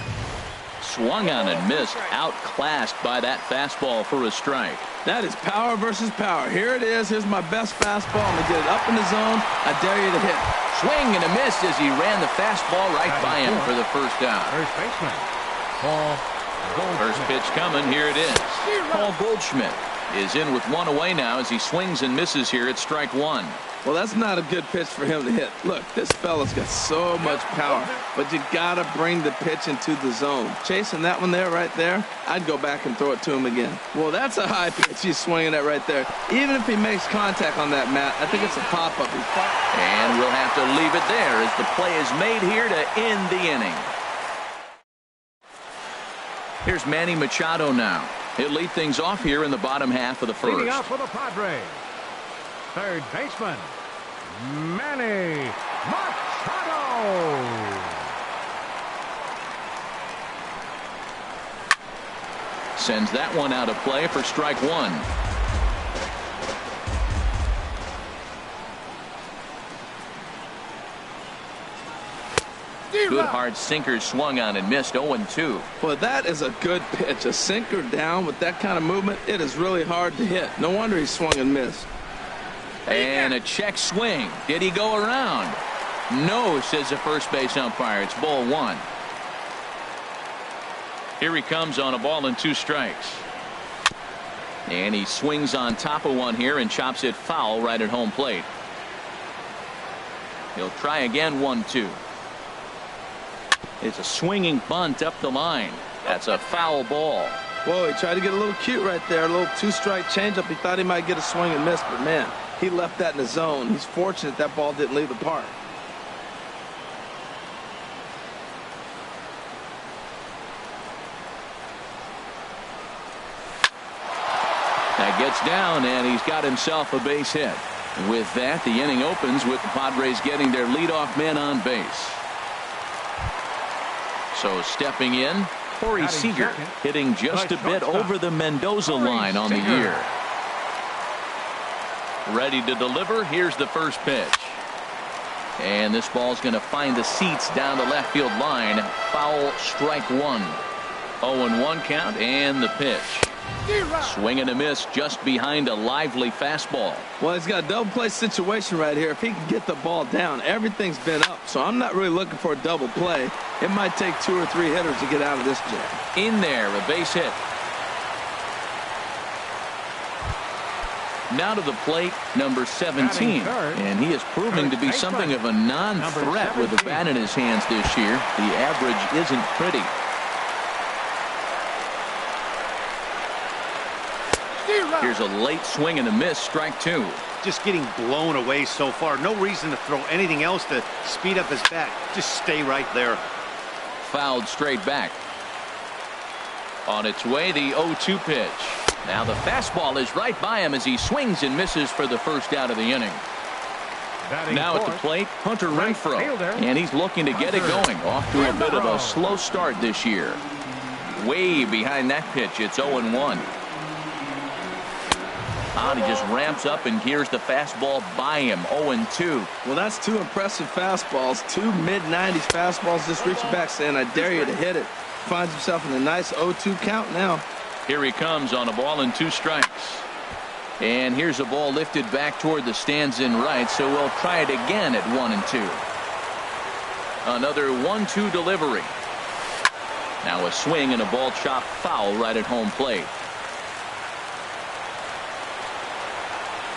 Swung on and missed. Outclassed by that fastball for a strike. That is power versus power. Here it is. Here's my best fastball. I'm going to get it up in the zone. I dare you to hit. Swing and a miss as he ran the fastball right by him for the first down. First baseman, Paul Goldschmidt. First pitch coming. Here it is. Paul Goldschmidt is in with one away now as he swings and misses here at strike one. Well, that's not a good pitch for him to hit. Look, this fella's got so much power, but you got to bring the pitch into the zone. Chasing that one there, right there, I'd go back and throw it to him again. Well, that's a high pitch he's swinging at right there. Even if he makes contact on that, Matt, I think it's a pop-up. And we'll have to leave it there as the play is made here to end the inning. Here's Manny Machado now. He'll lead things off here in the bottom half of the first. Leading off for the Padres, third baseman, Manny Machado. Sends that one out of play for strike one. Good hard sinker swung on and missed. 0-2. Well, that is a good pitch. A sinker down with that kind of movement, it is really hard to hit. No wonder he swung and missed. And a check swing. Did he go around? No, says the first base umpire. It's ball one. Here he comes on a ball and 2 strikes. And he swings on top of one here and chops it foul right at home plate. He'll try again. 1-2. It's a swinging bunt up the line. That's a foul ball. Whoa, he tried to get a little cute right there. A little 2-strike changeup. He thought he might get a swing and miss, but man, he left that in the zone. He's fortunate that ball didn't leave the park. That gets down, and he's got himself a base hit. With that, the inning opens with the Padres getting their leadoff man on base. So stepping in, Corey Seager, hitting just a bit over the Mendoza line on the year. Ready to deliver. Here's the first pitch. And this ball's going to find the seats down the left field line. Foul, strike one. 0-1 count and the pitch. Swing and a miss just behind a lively fastball. Well, he's got a double play situation right here. If he can get the ball down, everything's been up. So I'm not really looking for a double play. It might take 2 or 3 hitters to get out of this jam. In there, a base hit. Now to the plate, number 17. And he is proving to be something of a non-threat with the bat in his hands this year. The average isn't pretty. Here's a late swing and a miss, strike 2. Just getting blown away so far. No reason to throw anything else to speed up his bat. Just stay right there. Fouled straight back. On its way, the 0-2 pitch. Now the fastball is right by him as he swings and misses for the first out of the inning. Now at the plate, Hunter Renfroe. And he's looking to get it going. Off to a bit of a slow start this year. Way behind that pitch. It's 0-1. He just ramps up and here's the fastball by him. 0-2. Well, that's two impressive fastballs. Two mid-90s fastballs just reaching back saying, I dare you to hit it. Finds himself in a nice 0-2 count now. Here he comes on a ball and 2 strikes. And here's a ball lifted back toward the stands in right, so we'll try it again at 1-2. Another 1-2 delivery. Now a swing and a ball chopped foul right at home plate.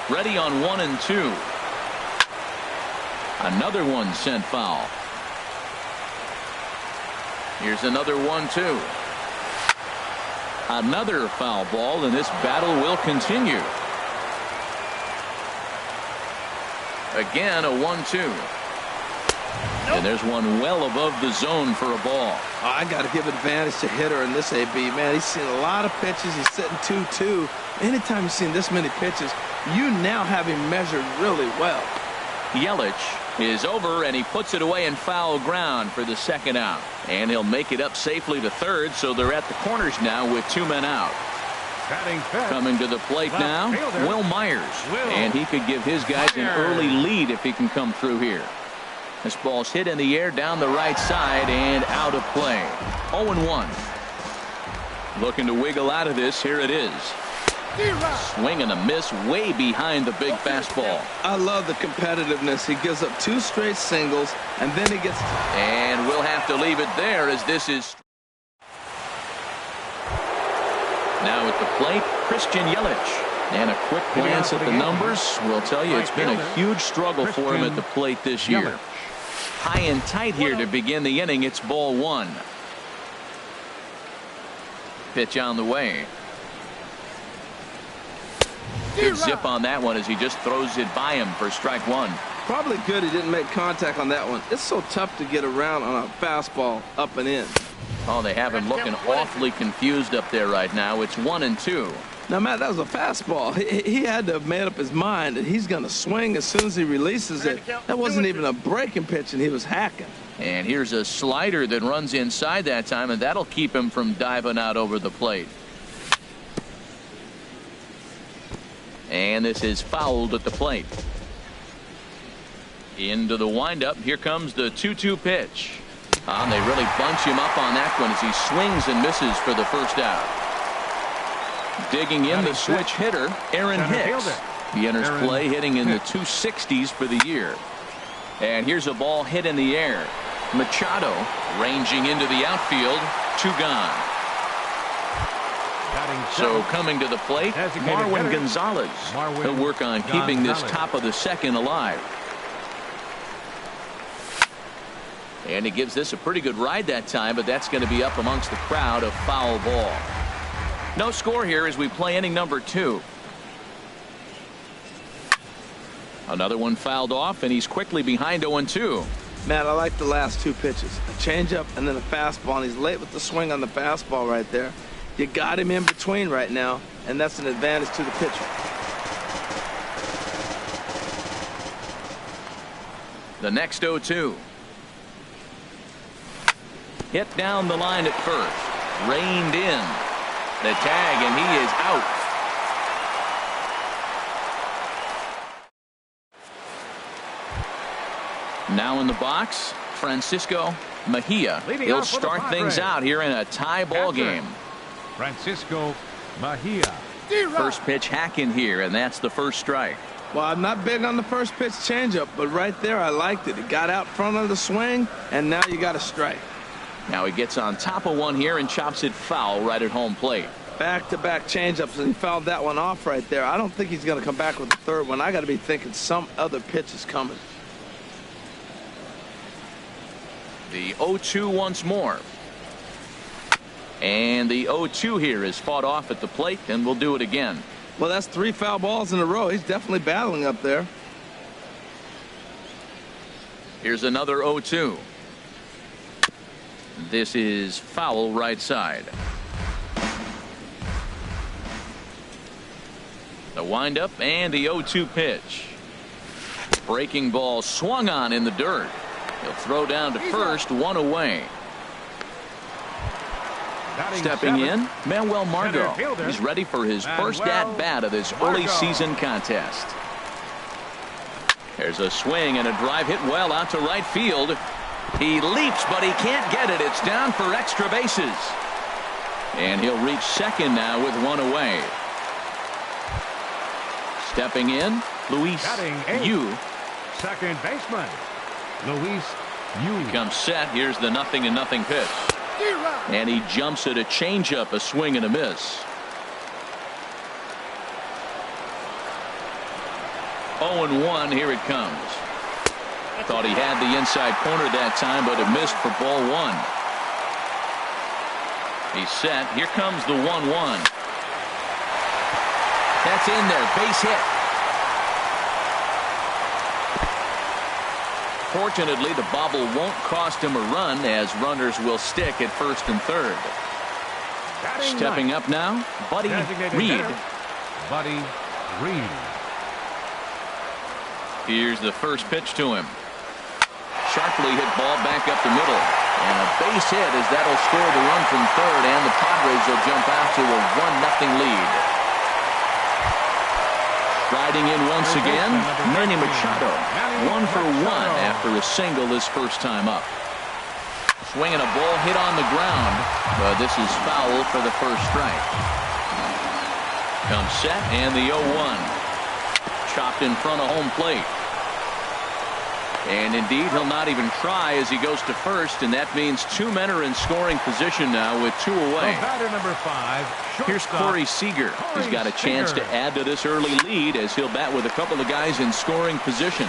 Ready on 1-2. Another one sent foul. Here's another 1-2. Another foul ball, and this battle will continue. Again, a 1-2. And there's one well above the zone for a ball. I got to give advantage to hitter in this AB. Man, he's seen a lot of pitches. He's sitting 2-2. Anytime you've seen this many pitches, you now have him measured really well. Yelich is over, and he puts it away in foul ground for the second out. And he'll make it up safely to third, so they're at the corners now with 2 men out. Coming to the plate now, Will Myers. And he could give his guys an early lead if he can come through here. This ball's hit in the air down the right side and out of play. 0-1. Looking to wiggle out of this. Here it is. Swing and a miss way behind the big fastball. I love the competitiveness. He gives up 2 straight singles, and then he gets... And we'll have to leave it there as this is... Now at the plate, Christian Yelich. And a quick glance at the numbers will tell you it's been a huge struggle for him at the plate this year. High and tight here to begin the inning. It's ball 1. Pitch on the way. Good zip on that one as he just throws it by him for strike 1. Probably good he didn't make contact on that one. It's so tough to get around on a fastball up and in. Oh, they have him looking awfully confused up there right now. It's 1-2. Now, Matt, that was a fastball. He had to have made up his mind that he's going to swing as soon as he releases it. That wasn't even a breaking pitch, and he was hacking. And here's a slider that runs inside that time, and that'll keep him from diving out over the plate. And this is fouled at the plate. Into the windup. Here comes the 2-2 pitch. And they really bunch him up on that one as he swings and misses for the first out. Digging in the switch hitter, Aaron Hicks. He enters play hitting in the 260s for the year. And here's a ball hit in the air. Machado ranging into the outfield. 2 gone. So coming to the plate, Marwin Gonzalez. He'll work on keeping this top of the second alive. And he gives this a pretty good ride that time, but that's going to be up amongst the crowd. A foul ball. No score here as we play inning number 2. Another one fouled off, and he's quickly behind 0-2. Matt, I like the last 2 pitches. A changeup and then a fastball, and he's late with the swing on the fastball right there. You got him in between right now, and that's an advantage to the pitcher. The next 0-2. Hit down the line at first. Reined in. The tag, and he is out. Now in the box, Francisco Mejia. He'll start things out here in a tie ball game. Francisco Mejia. First pitch hacking here, and that's the first strike. Well, I'm not big on the first pitch changeup, but right there I liked it. He got out front of the swing, and now you got a strike. Now he gets on top of one here and chops it foul right at home plate. back-to-back changeups, and he fouled that one off right there. I don't think he's going to come back with the third one. I got to be thinking some other pitch is coming. The 0-2 once more. And the 0-2 here is fought off at the plate, and we'll do it again. Well, that's 3 foul balls in a row. He's definitely battling up there. Here's another 0-2. This is foul right side. The windup and the 0-2 pitch. Breaking ball swung on in the dirt. He'll throw down to first, 1 away. Stepping in, Manuel Margot. He's ready for his first at-bat of this early season contest. There's a swing and a drive hit well out to right field. He leaps, but he can't get it. It's down for extra bases. And he'll reach second now with 1 away. Stepping in, Luis Yu. Second baseman, Luis Yu. He comes set. Here's the 0-0 pitch. And he jumps at a changeup, a swing and a miss. 0-1, here it comes. Thought he had the inside corner that time, but it missed for ball 1. He's set. Here comes the 1-1. That's in there, base hit. Fortunately, the bobble won't cost him a run, as runners will stick at first and third. Stepping up now, Buddy Reed. Buddy Reed. Here's the first pitch to him. Sharply hit ball back up the middle. And a base hit, as that'll score the run from third, and the Padres will jump out to a 1-0 lead. Riding in once again, Manny Machado. 1 for 1 after a single his first time up. Swinging a ball hit on the ground, but this is foul for the first strike. Comes set, and the 0-1. Chopped in front of home plate. And indeed, he'll not even try as he goes to first, and that means 2 men are in scoring position now with 2 away. Batter number 5. Here's Corey Seager. He's got a chance to add to this early lead as he'll bat with a couple of guys in scoring position.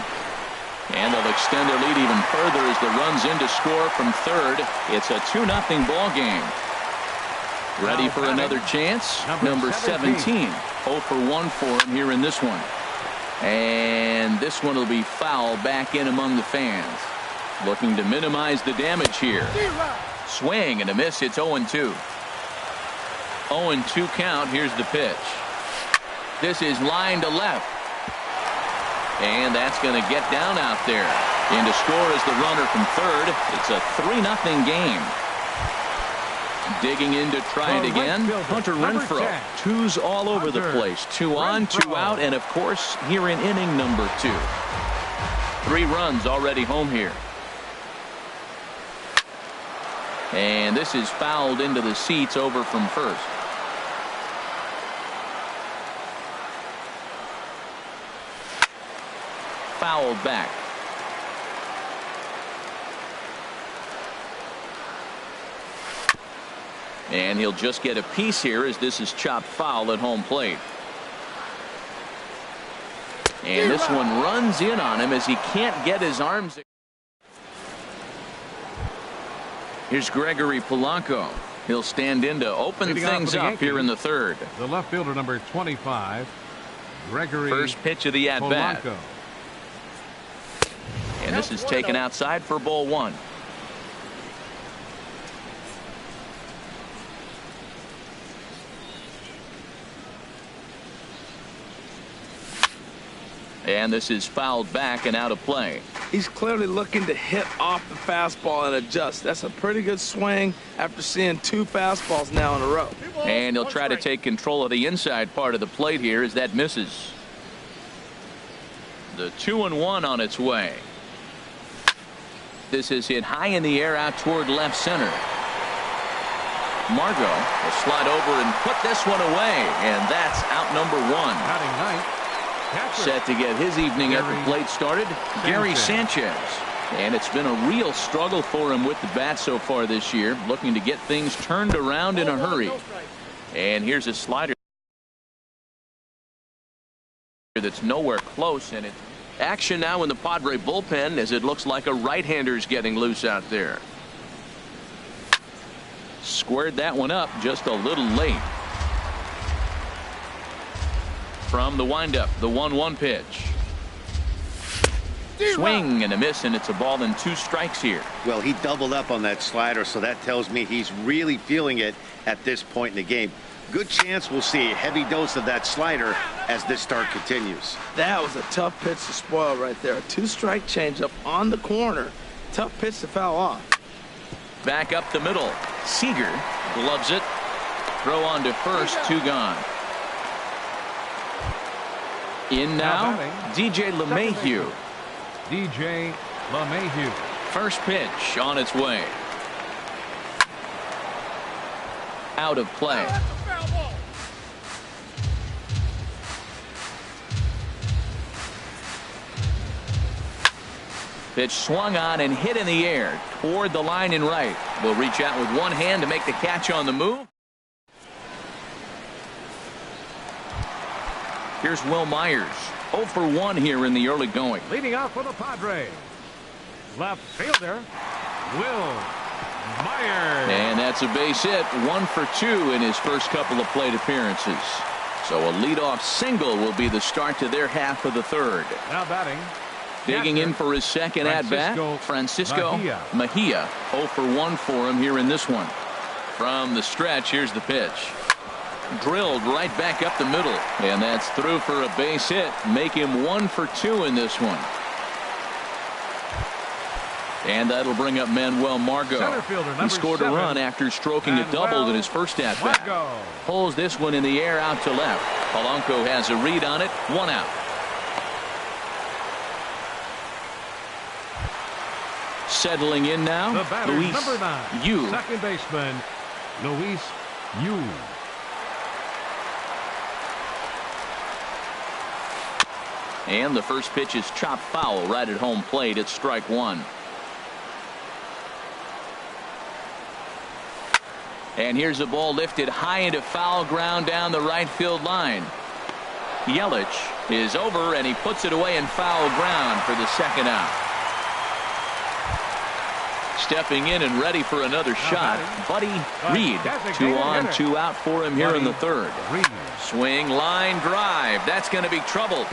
And they'll extend their lead even further as the run's in to score from third. It's a 2-0 ball game. Ready for another chance? Number 17. 0 for 1 for him here in this one. And this one will be foul back in among the fans. Looking to minimize the damage here. Swing and a miss. It's 0-2. 0-2 count. Here's the pitch. This is line to left. And that's going to get down out there. In to score is the runner from third. It's a 3-0 game. Digging in to try it again. Hunter Renfroe. 2's all over the place. 2 on, 2 out, and of course here in inning number 2. 3 runs already home here. And this is fouled into the seats over from first. Fouled back. And he'll just get a piece here as this is chopped foul at home plate. And this one runs in on him as he can't get his arms. Here's Gregory Polanco. He'll stand in to open things up here in the third. The left fielder, number 25, Gregory. First pitch of the at-bat. And this is taken outside for ball 1. And this is fouled back and out of play. He's clearly looking to hit off the fastball and adjust. That's a pretty good swing after seeing 2 fastballs now in a row. And he'll try to take control of the inside part of the plate here as that misses. The 2-1 on its way. This is hit high in the air out toward left center. Margot will slide over and put this one away, and that's out number 1. Set to get his evening at the plate started, Gary Sanchez. And it's been a real struggle for him with the bat so far this year, looking to get things turned around in a hurry. And here's a slider that's nowhere close, and it action now in the Padre bullpen as it looks like a right-hander's getting loose out there. Squared that one up just a little late. From the windup, the 1-1 pitch. Swing and a miss, and it's a ball and 2 strikes here. Well, he doubled up on that slider, so that tells me he's really feeling it at this point in the game. Good chance we'll see a heavy dose of that slider as this start continues. That was a tough pitch to spoil right there. A 2-strike changeup on the corner. Tough pitch to foul off. Back up the middle. Seager gloves it. Throw on to first, 2 gone. In now, DJ LeMahieu. DJ LeMahieu. First pitch on its way. Out of play. Pitch swung on and hit in the air toward the line and right. Will reach out with one hand to make the catch on the move. Here's Will Myers. 0 for 1 here in the early going. Leading off for the Padres. Left fielder, Will Myers. And that's a base hit. 1 for 2 in his first couple of plate appearances. So a leadoff single will be the start to their half of the third. Now batting. Digging in for his second at-bat, Francisco Mejia. 0 for 1 for him here in this one. From the stretch, here's the pitch. Drilled right back up the middle, and that's through for a base hit. Make him 1 for 2 in this one. And that'll bring up Manuel Margot. He scored a run after stroking a double in his first at-bat. Pulls this one in the air out to left. Polanco has a read on it. 1 out. Settling in now, Luis number 9, Yu. second baseman, Luis Yu. And the first pitch is chopped foul right at home plate. It's strike 1. And here's a ball lifted high into foul ground down the right field line. Yelich is over, and he puts it away in foul ground for the second out. Stepping in and ready for another shot, Buddy Reed. 2 on, 2 out for him here in the third. Swing, line drive. That's going to be trouble.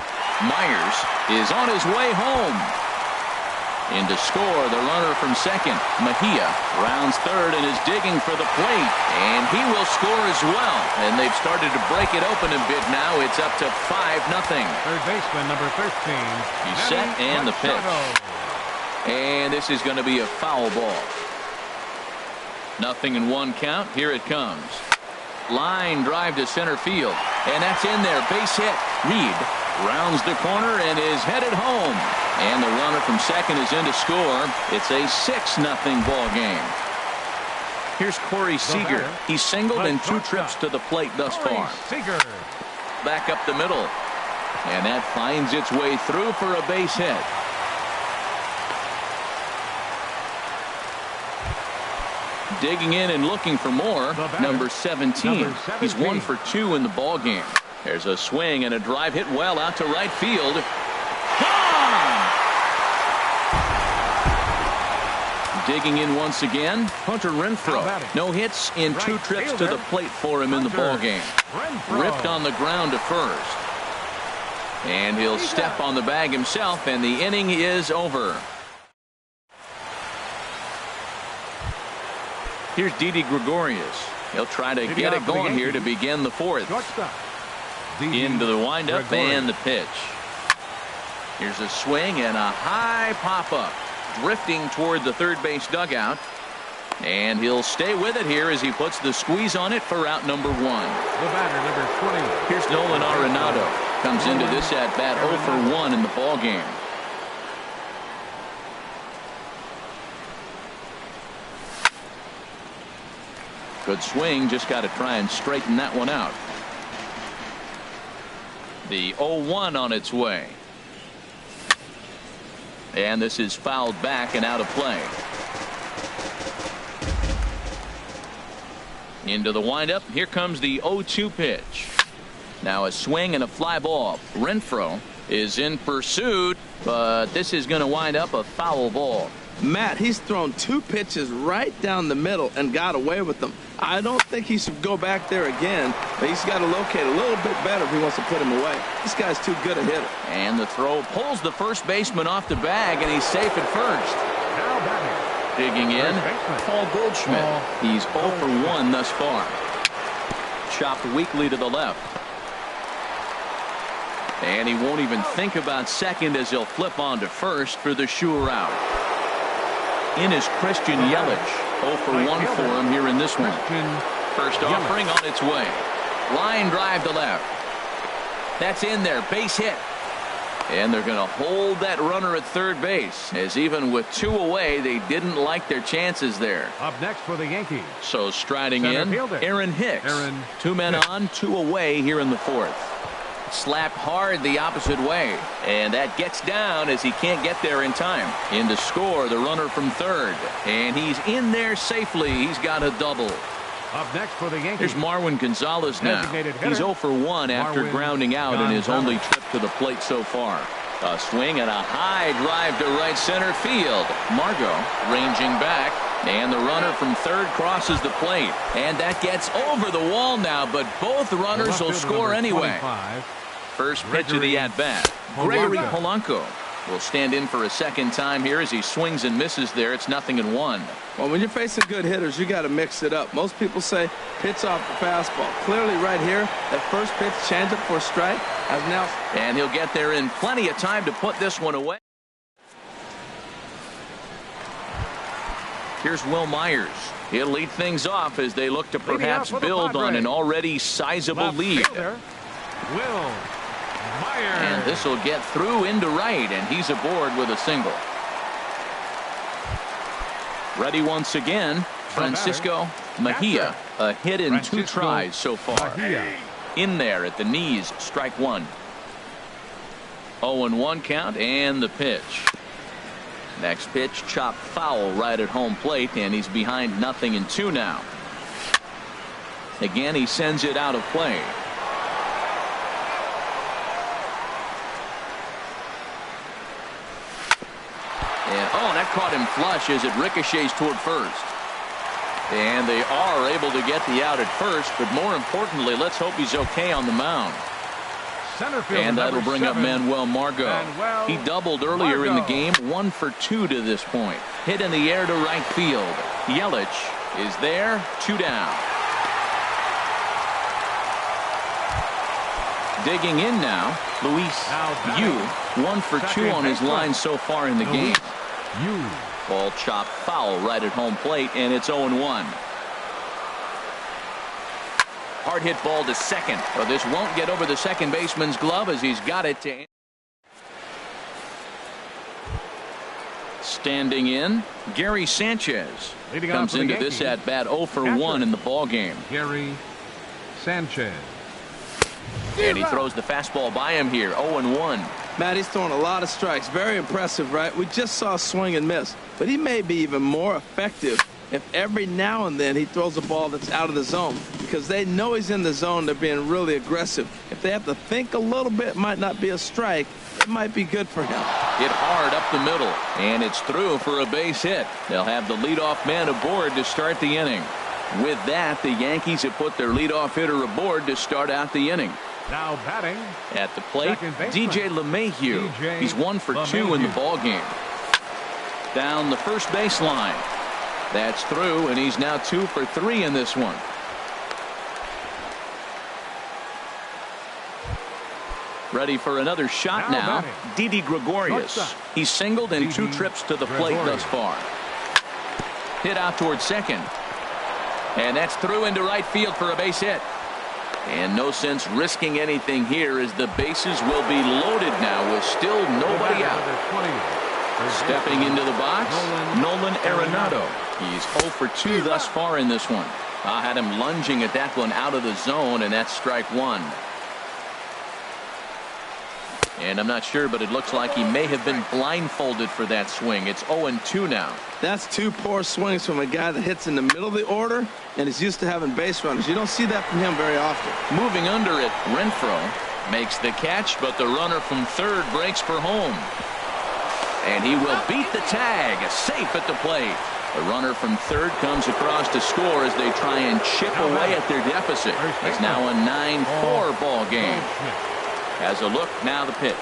Myers is on his way home. In to score, the runner from second. Mejia rounds third and is digging for the plate. And he will score as well. And they've started to break it open a bit now. It's up to 5-0. Third baseman, number 13. He's set, and the pitch. And this is going to be a foul ball. 0-1 count. Here it comes. Line drive to center field. And that's in there. Base hit. Reed rounds the corner and is headed home. And the runner from second is in to score. It's a 6-0 ball game. Here's Corey Seager. He's singled in 2 trips to the plate thus far. Seager. Back up the middle. And that finds its way through for a base hit. Digging in and looking for more. Number 17. He's 1 for 2 in the ball game. There's a swing and a drive hit well out to right field. Gone! Digging in once again, Hunter Renfroe. No hits in 2 trips to the plate for him in the ball game. Ripped on the ground to first. And he'll step on the bag himself, and the inning is over. Here's Didi Gregorius. He'll try to get it going here to begin the fourth. Into the windup and the pitch. Here's a swing and a high pop-up. Drifting toward the third base dugout. And he'll stay with it here as he puts the squeeze on it for out number 1. The batter, number 20. Here's Nolan Arenado. Comes into this at-bat 0 for 1 in the ball game. Good swing, just got to try and straighten that one out. The 0-1 on its way. And this is fouled back and out of play. Into the windup. Here comes the 0-2 pitch. Now a swing and a fly ball. Renfroe is in pursuit, but this is going to wind up a foul ball. Matt, he's thrown 2 pitches right down the middle and got away with them. I don't think he should go back there again, but he's got to locate a little bit better if he wants to put him away. This guy's too good a hitter. And the throw pulls the first baseman off the bag, and he's safe at first. Now batting. Digging in, Paul Goldschmidt. He's 0 for 1 thus far. Chopped weakly to the left. And he won't even think about second as he'll flip on to first for the sure out. In is Christian Yelich. 0 for 1 for him here in this one. First offering on its way. Line drive to left. That's in there. Base hit. And they're going to hold that runner at third base, as even with 2 away, they didn't like their chances there. Up next for the Yankees. So striding Center in, fielder. Aaron Hicks. 2 men Hicks. on, 2 away here in the 4th. Slapped hard the opposite way, and that gets down as he can't get there in time. In to score, the runner from third, and he's in there safely. He's got a double. Up next for the Yankees. Here's Marwin Gonzalez now. Designated hitter. He's 0 for 1 after Marwin grounding out in his Gonzalez. only trip to the plate so far. A swing and a high drive to right center field. Margot ranging back, and the runner from third crosses the plate, and that gets over the wall now, but both runners will score anyway. 25. First pitch of the at-bat. Gregory Polanco will stand in for a second time here as he swings and misses there. It's 0-1. Well, when you're facing good hitters, you got to mix it up. Most people say pitch off the fastball. Clearly right here, that first pitch changeup for a strike has now. And he'll get there in plenty of time to put this one away. Here's Will Myers. He'll lead things off as they look to perhaps build on an already sizable lead. Will Myers. And this will get through into right, and he's aboard with a single. Ready once again, Francisco Mejia. A hit in 2 tries so far. In there at the knees, strike 1. 0-1 count, and the pitch. Next pitch, chopped foul right at home plate, and he's behind 0-2 now. Again, he sends it out of play. And that caught him flush as it ricochets toward first. And they are able to get the out at first, but more importantly, let's hope he's okay on the mound. And that'll bring up Manuel Margot. He doubled earlier in the game, 1 for 2 to this point. Hit in the air to right field. Yelich is there, 2 down. Digging in now, Luis Yu, 1 for 2 on his line so far in the game. Ball chopped foul right at home plate, and it's 0-1. Hard hit ball to second, but this won't get over the second baseman's glove as he's got it to. Standing in, Gary Sanchez comes into this at bat 0 for 1 in the ball game. Gary Sanchez. And he throws the fastball by him here, 0-1. Matt, he's throwing a lot of strikes. Very impressive, right? We just saw a swing and miss, but he may be even more effective if every now and then he throws a ball that's out of the zone, because they know he's in the zone. They're being really aggressive. If they have to think a little bit, it might not be a strike. It might be good for him. Hit hard up the middle, and it's through for a base hit. They'll have the leadoff man aboard to start the inning. With that, the Yankees have put their leadoff hitter aboard to start out the inning. Now batting at the plate, DJ LeMahieu. He's 1 for 2 in the ball game. Down the first baseline. That's through, and he's now 2 for 3 in this one. Ready for another shot now. Didi Gregorius. He's singled in 2 trips to the plate thus far. Hit out towards second. And that's through into right field for a base hit. And no sense risking anything here as the bases will be loaded now with still nobody out. Stepping into the box, Nolan Arenado. He's 0 for 2 thus far in this one. I had him lunging at that one out of the zone, and that's strike 1. And I'm not sure, but it looks like he may have been blindfolded for that swing. It's 0-2 now. That's two poor swings from a guy that hits in the middle of the order and is used to having base runners. You don't see that from him very often. Moving under it, Renfroe makes the catch, but the runner from third breaks for home. And he will beat the tag, safe at the plate. The runner from third comes across to score as they try and chip away at their deficit. It's now a 9-4 ball game. Has a look, now the pitch.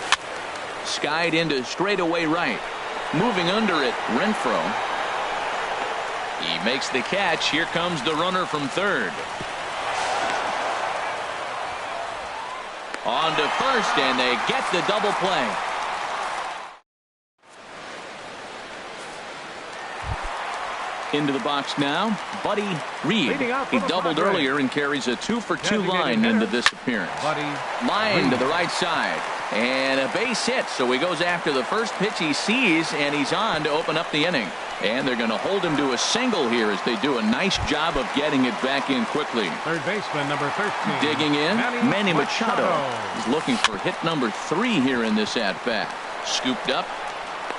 Skied into straightaway right. Moving under it, Renfroe. He makes the catch. Here comes the runner from third. On to first, and they get the double play. Into the box now, Buddy Reed. He doubled earlier and carries a 2-for-2 line into this appearance. Line to the right side. And a base hit, so he goes after the first pitch he sees, and he's on to open up the inning. And they're going to hold him to a single here as they do a nice job of getting it back in quickly. Third baseman, number 13. Digging in, Manny Machado. He's looking for hit number 3 here in this at-bat. Scooped up.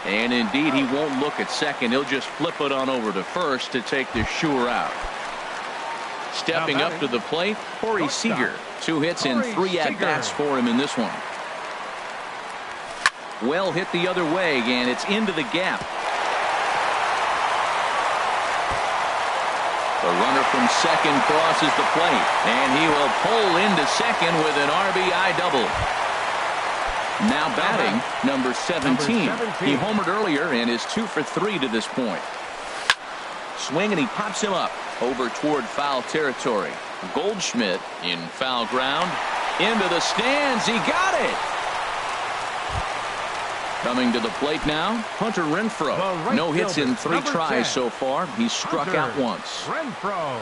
And indeed, he won't look at second. He'll just flip it on over to first to take the sure out. Stepping up to the plate, Corey Seager. 2 hits and 3 at-bats for him in this one. Well hit the other way, and it's into the gap. The runner from second crosses the plate, and he will pull into second with an RBI double. Now batting, number 17. He homered earlier and is 2 for 3 to this point. Swing, and he pops him up over toward foul territory. Goldschmidt in foul ground. Into the stands. He got it. Coming to the plate now, Hunter Renfroe. No hits in 3 tries so far. He's struck out once. Renfroe.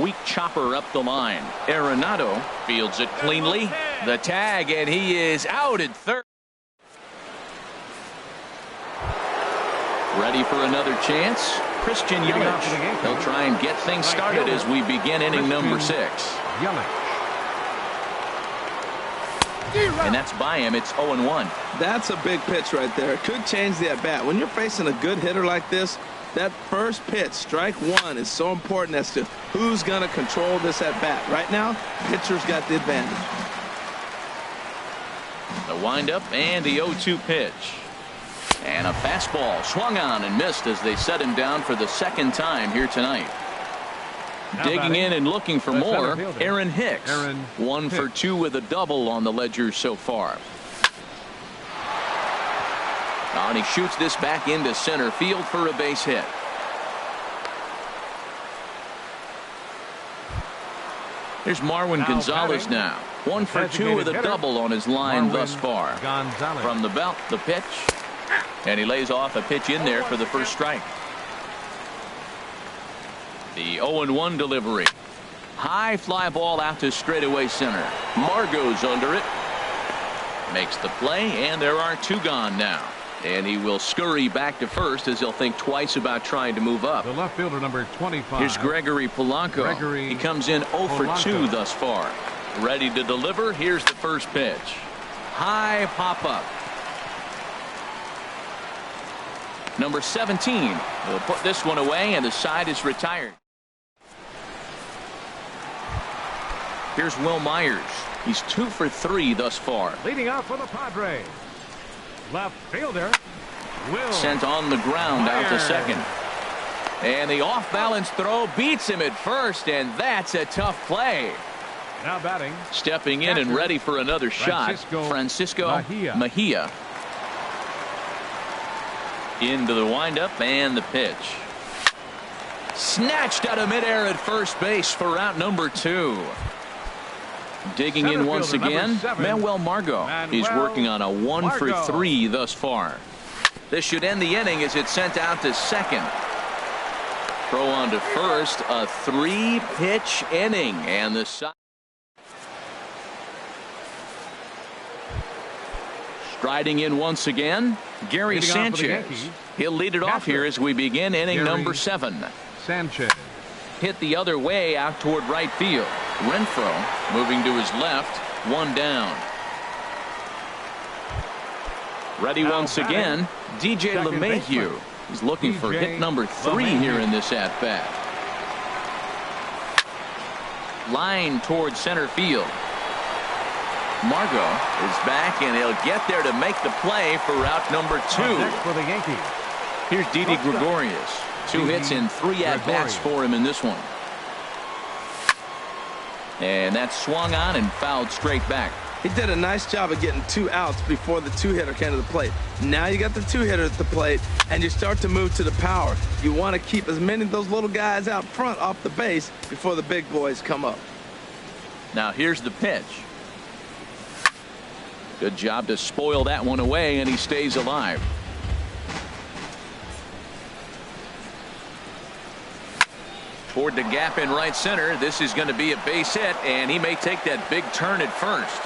Weak chopper up the line. Arenado fields it cleanly. The tag, and he is out at third. Ready for another chance? Christian Yelich. He'll try and get things started as we begin inning number 6. And that's by him. It's 0-1. That's a big pitch right there. It could change the at-bat. When you're facing a good hitter like this, that first pitch, strike 1, is so important as to who's going to control this at-bat. Right now, pitcher's got the advantage. The windup and the 0-2 pitch. And a fastball swung on and missed as they set him down for the second time here tonight. Digging in and looking for more, Aaron Hicks. 1 for 2 with a double on the ledger so far. And he shoots this back into center field for a base hit. Here's Marwin Gonzalez now. 1 for 2 with a double on his line thus far. From the belt, the pitch. And he lays off a pitch in there for the first strike. The 0-1 delivery. High fly ball out to straightaway center. Margot's under it. Makes the play, and there are 2 gone now. And he will scurry back to first as he'll think twice about trying to move up. The left fielder, number 25. Here's Gregory Polanco. He comes in 0 for 2 thus far. Ready to deliver. Here's the first pitch. High pop up. Number 17 will put this one away, and the side is retired. Here's Will Myers. He's 2 for 3 thus far. Leading off for the Padres. Left fielder. Will sent on the ground out to second. And the off-balance throw beats him at first, and that's a tough play. Now batting. Stepping in and ready for another shot. Francisco Mejia. Into the windup and the pitch. Snatched out of midair at first base for out number 2. Digging in once again, Manuel Margot. He's working on a 1 for 3 thus far. This should end the inning as it's sent out to second. Throw on to first, a 3-pitch inning, and the side. Striding in once again, Gary Sanchez. He'll lead it off here as we begin inning number 7. Sanchez. Hit the other way out toward right field. Renfroe moving to his left, 1 down. Ready once again, DJ LeMahieu. He's looking for hit number 3 here in this at-bat. Line towards center field. Margot is back, and he'll get there to make the play for route number 2. Next for the Yankees. Here's Didi Gregorius. 2 hits and 3 at-bats for him in this one. And that's swung on and fouled straight back. He did a nice job of getting 2 outs before the 2-hitter came to the plate. Now you got the 2-hitter at the plate, and you start to move to the power. You want to keep as many of those little guys out front off the base before the big boys come up. Now here's the pitch. Good job to spoil that one away, and he stays alive. Toward the gap in right center. This is going to be a base hit, and he may take that big turn at first.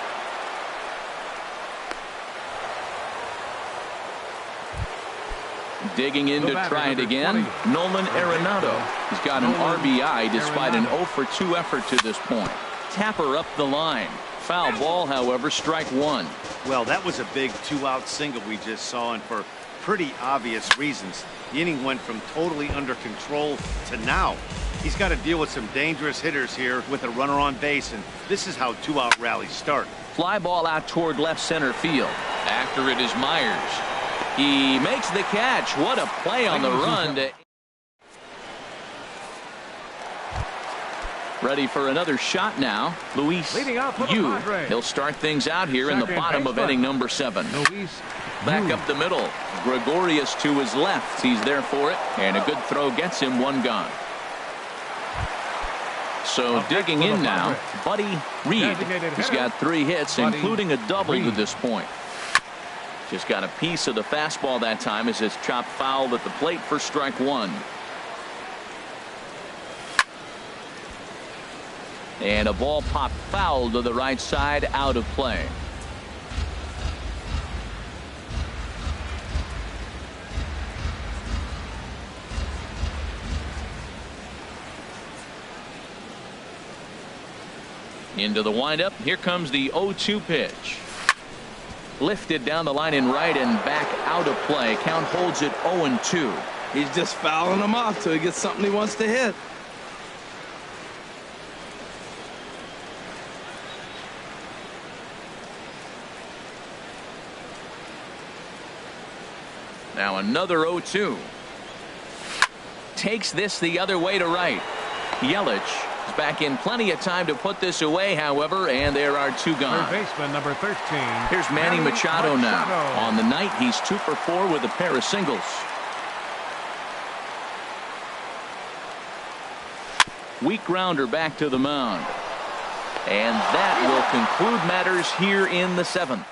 Digging in to try it again, Nolan Arenado. He's got an RBI despite an 0-for-2 effort to this point. Tapper up the line. Foul ball, however, strike 1. Well, that was a big 2-out single we just saw, and for pretty obvious reasons. The inning went from totally under control to now. He's got to deal with some dangerous hitters here with a runner on base, and this is how 2-out rallies start. Fly ball out toward left center field. After it is Myers. He makes the catch. What a play on the run. Ready for another shot now. Luis Yu. He'll start things out here in the bottom of inning number 7. Back up the middle. Gregorius to his left. He's there for it. And a good throw gets him 1 gone. So digging in now, Buddy Reed. He's got 3 hits, including a double to this point. Just got a piece of the fastball that time as it's chopped foul at the plate for strike 1. And a ball popped foul to the right side, out of play. Into the windup. Here comes the 0-2 pitch. Lifted down the line in right and back out of play. Count holds it 0-2. He's just fouling them off till he gets something he wants to hit. Now another 0-2. Takes this the other way to right. Yelich is back in plenty of time to put this away, however, and there are 2 gone. Third baseman number 13. Here's Manny Machado now. On the night, he's 2 for 4 with a pair of singles. Weak grounder back to the mound. And that will conclude matters here in the 7th.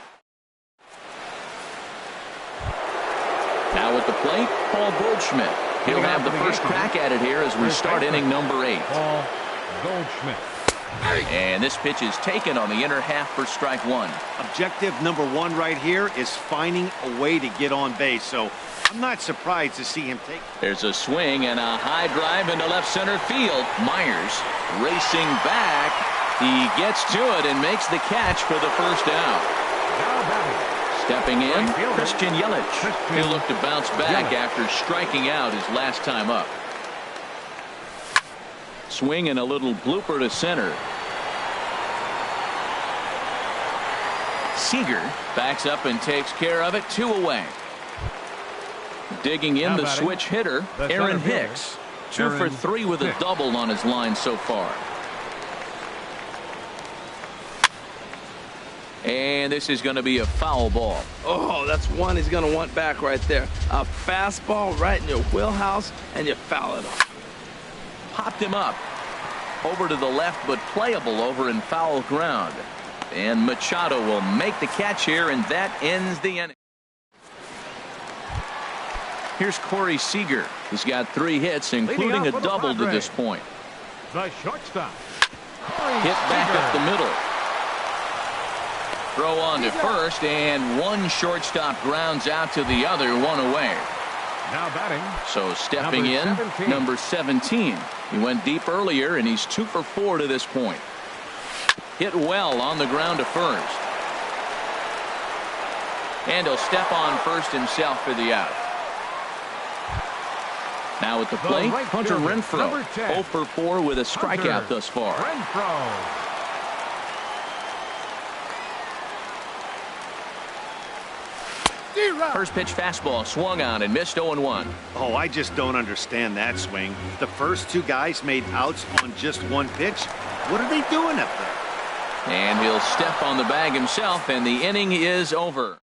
Now at the plate, Paul Goldschmidt. He'll have the first crack at it here as we start inning number 8. Paul Goldschmidt. And this pitch is taken on the inner half for strike 1. Objective number 1 right here is finding a way to get on base, so I'm not surprised to see him take. There's a swing and a high drive into left center field. Myers racing back. He gets to it and makes the catch for the first out. Stepping in, Christian Yelich. He'll look to bounce back after striking out his last time up. Swing and a little blooper to center. Seager backs up and takes care of it. 2 away. Digging in the switch hitter, Aaron Hicks. 2 for 3 with a double on his line so far. And this is going to be a foul ball. Oh, that's one he's going to want back right there. A fastball right in your wheelhouse, and you foul it off. Popped him up. Over to the left, but playable over in foul ground. And Machado will make the catch here, and that ends the inning. Here's Corey Seager. He's got 3 hits, including a double to this point. The shortstop. Hit back up the middle. Throw on to first, and one shortstop grounds out to the other, 1 away. Now batting. So stepping in, number 17. He went deep earlier, and he's 2 for 4 to this point. Hit well on the ground to first. And he'll step on first himself for the out. Now at the plate, Hunter Renfroe. 0 for 4 with a strikeout thus far. First pitch fastball swung on and missed 0-1. Oh, I just don't understand that swing. The first two guys made outs on just one pitch. What are they doing up there? And he'll step on the bag himself, and the inning is over.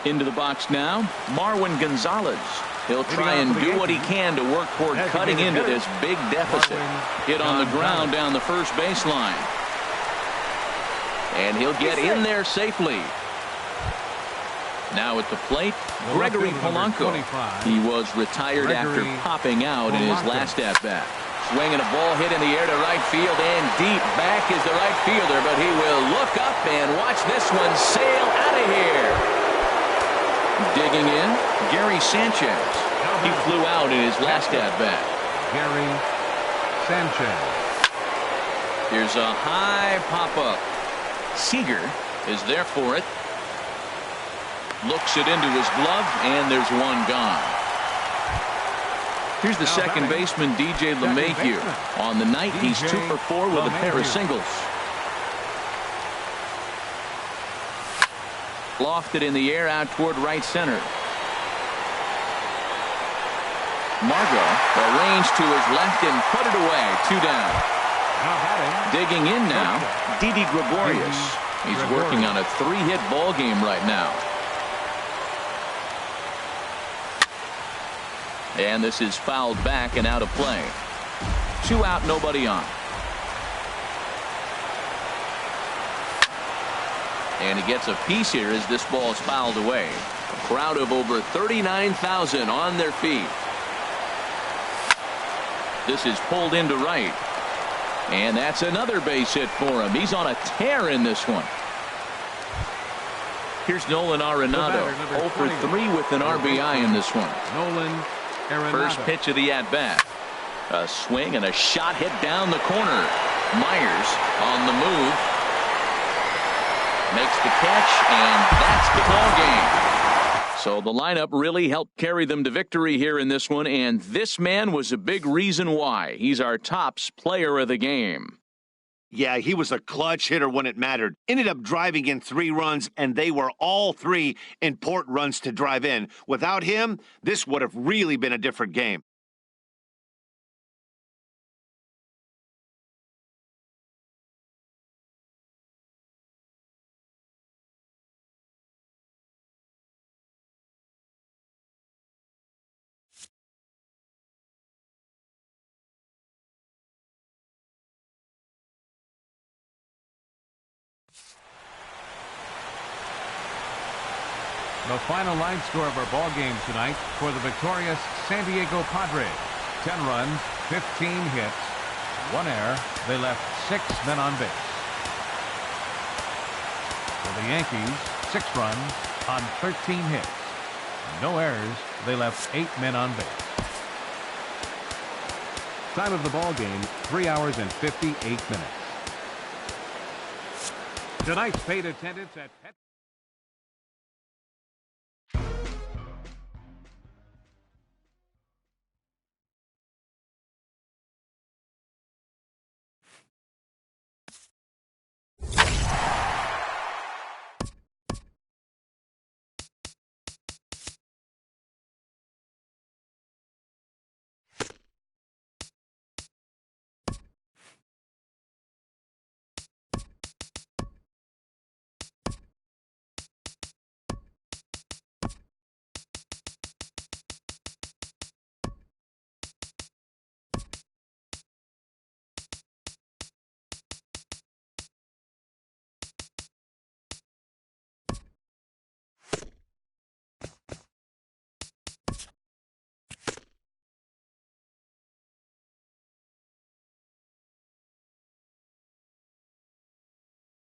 Into the box now, Marwin Gonzalez. He'll try and do what he can to work toward cutting into this big deficit. Hit on the ground down the first baseline. And he'll get in there safely. Now at the plate, Gregory Polanco. He was retired after popping out in his last at-bat. Swinging a ball hit in the air to right field, and deep back is the right fielder, but he will look up and watch this one sail out of here. Digging in, Gary Sanchez. He flew out in his last at-bat. Gary Sanchez. Here's a high pop-up. Seager is there for it. Looks it into his glove, and there's one gone. Here's the second baseman, DJ LeMahieu. On the night, he's 2 for 4 with a pair of singles. Lofted in the air out toward right center. Margot arranged to his left and put it away. 2 down. Digging in now, Didi Gregorius. He's working on a 3-hit ball game right now. And this is fouled back and out of play. 2 out, nobody on. And he gets a piece here as this ball is fouled away. A crowd of over 39,000 on their feet. This is pulled into right. And that's another base hit for him. He's on a tear in this one. Here's Nolan Arenado. 0 for 3 with an RBI in this one. Nolan Arenado. First pitch of the at-bat. A swing and a shot hit down the corner. Myers on the move. Makes the catch, and that's the ball game. So the lineup really helped carry them to victory here in this one, and this man was a big reason why. He's our tops player of the game. Yeah, he was a clutch hitter when it mattered. Ended up driving in 3 runs, and they were all 3 important runs to drive in. Without him, this would have really been a different game. The final line score of our ball game tonight for the victorious San Diego Padres. 10 runs, 15 hits, 1 error. They left 6 men on base. For the Yankees, 6 runs on 13 hits. No errors. They left 8 men on base. Time of the ball game, 3 hours and 58 minutes. Tonight's paid attendance at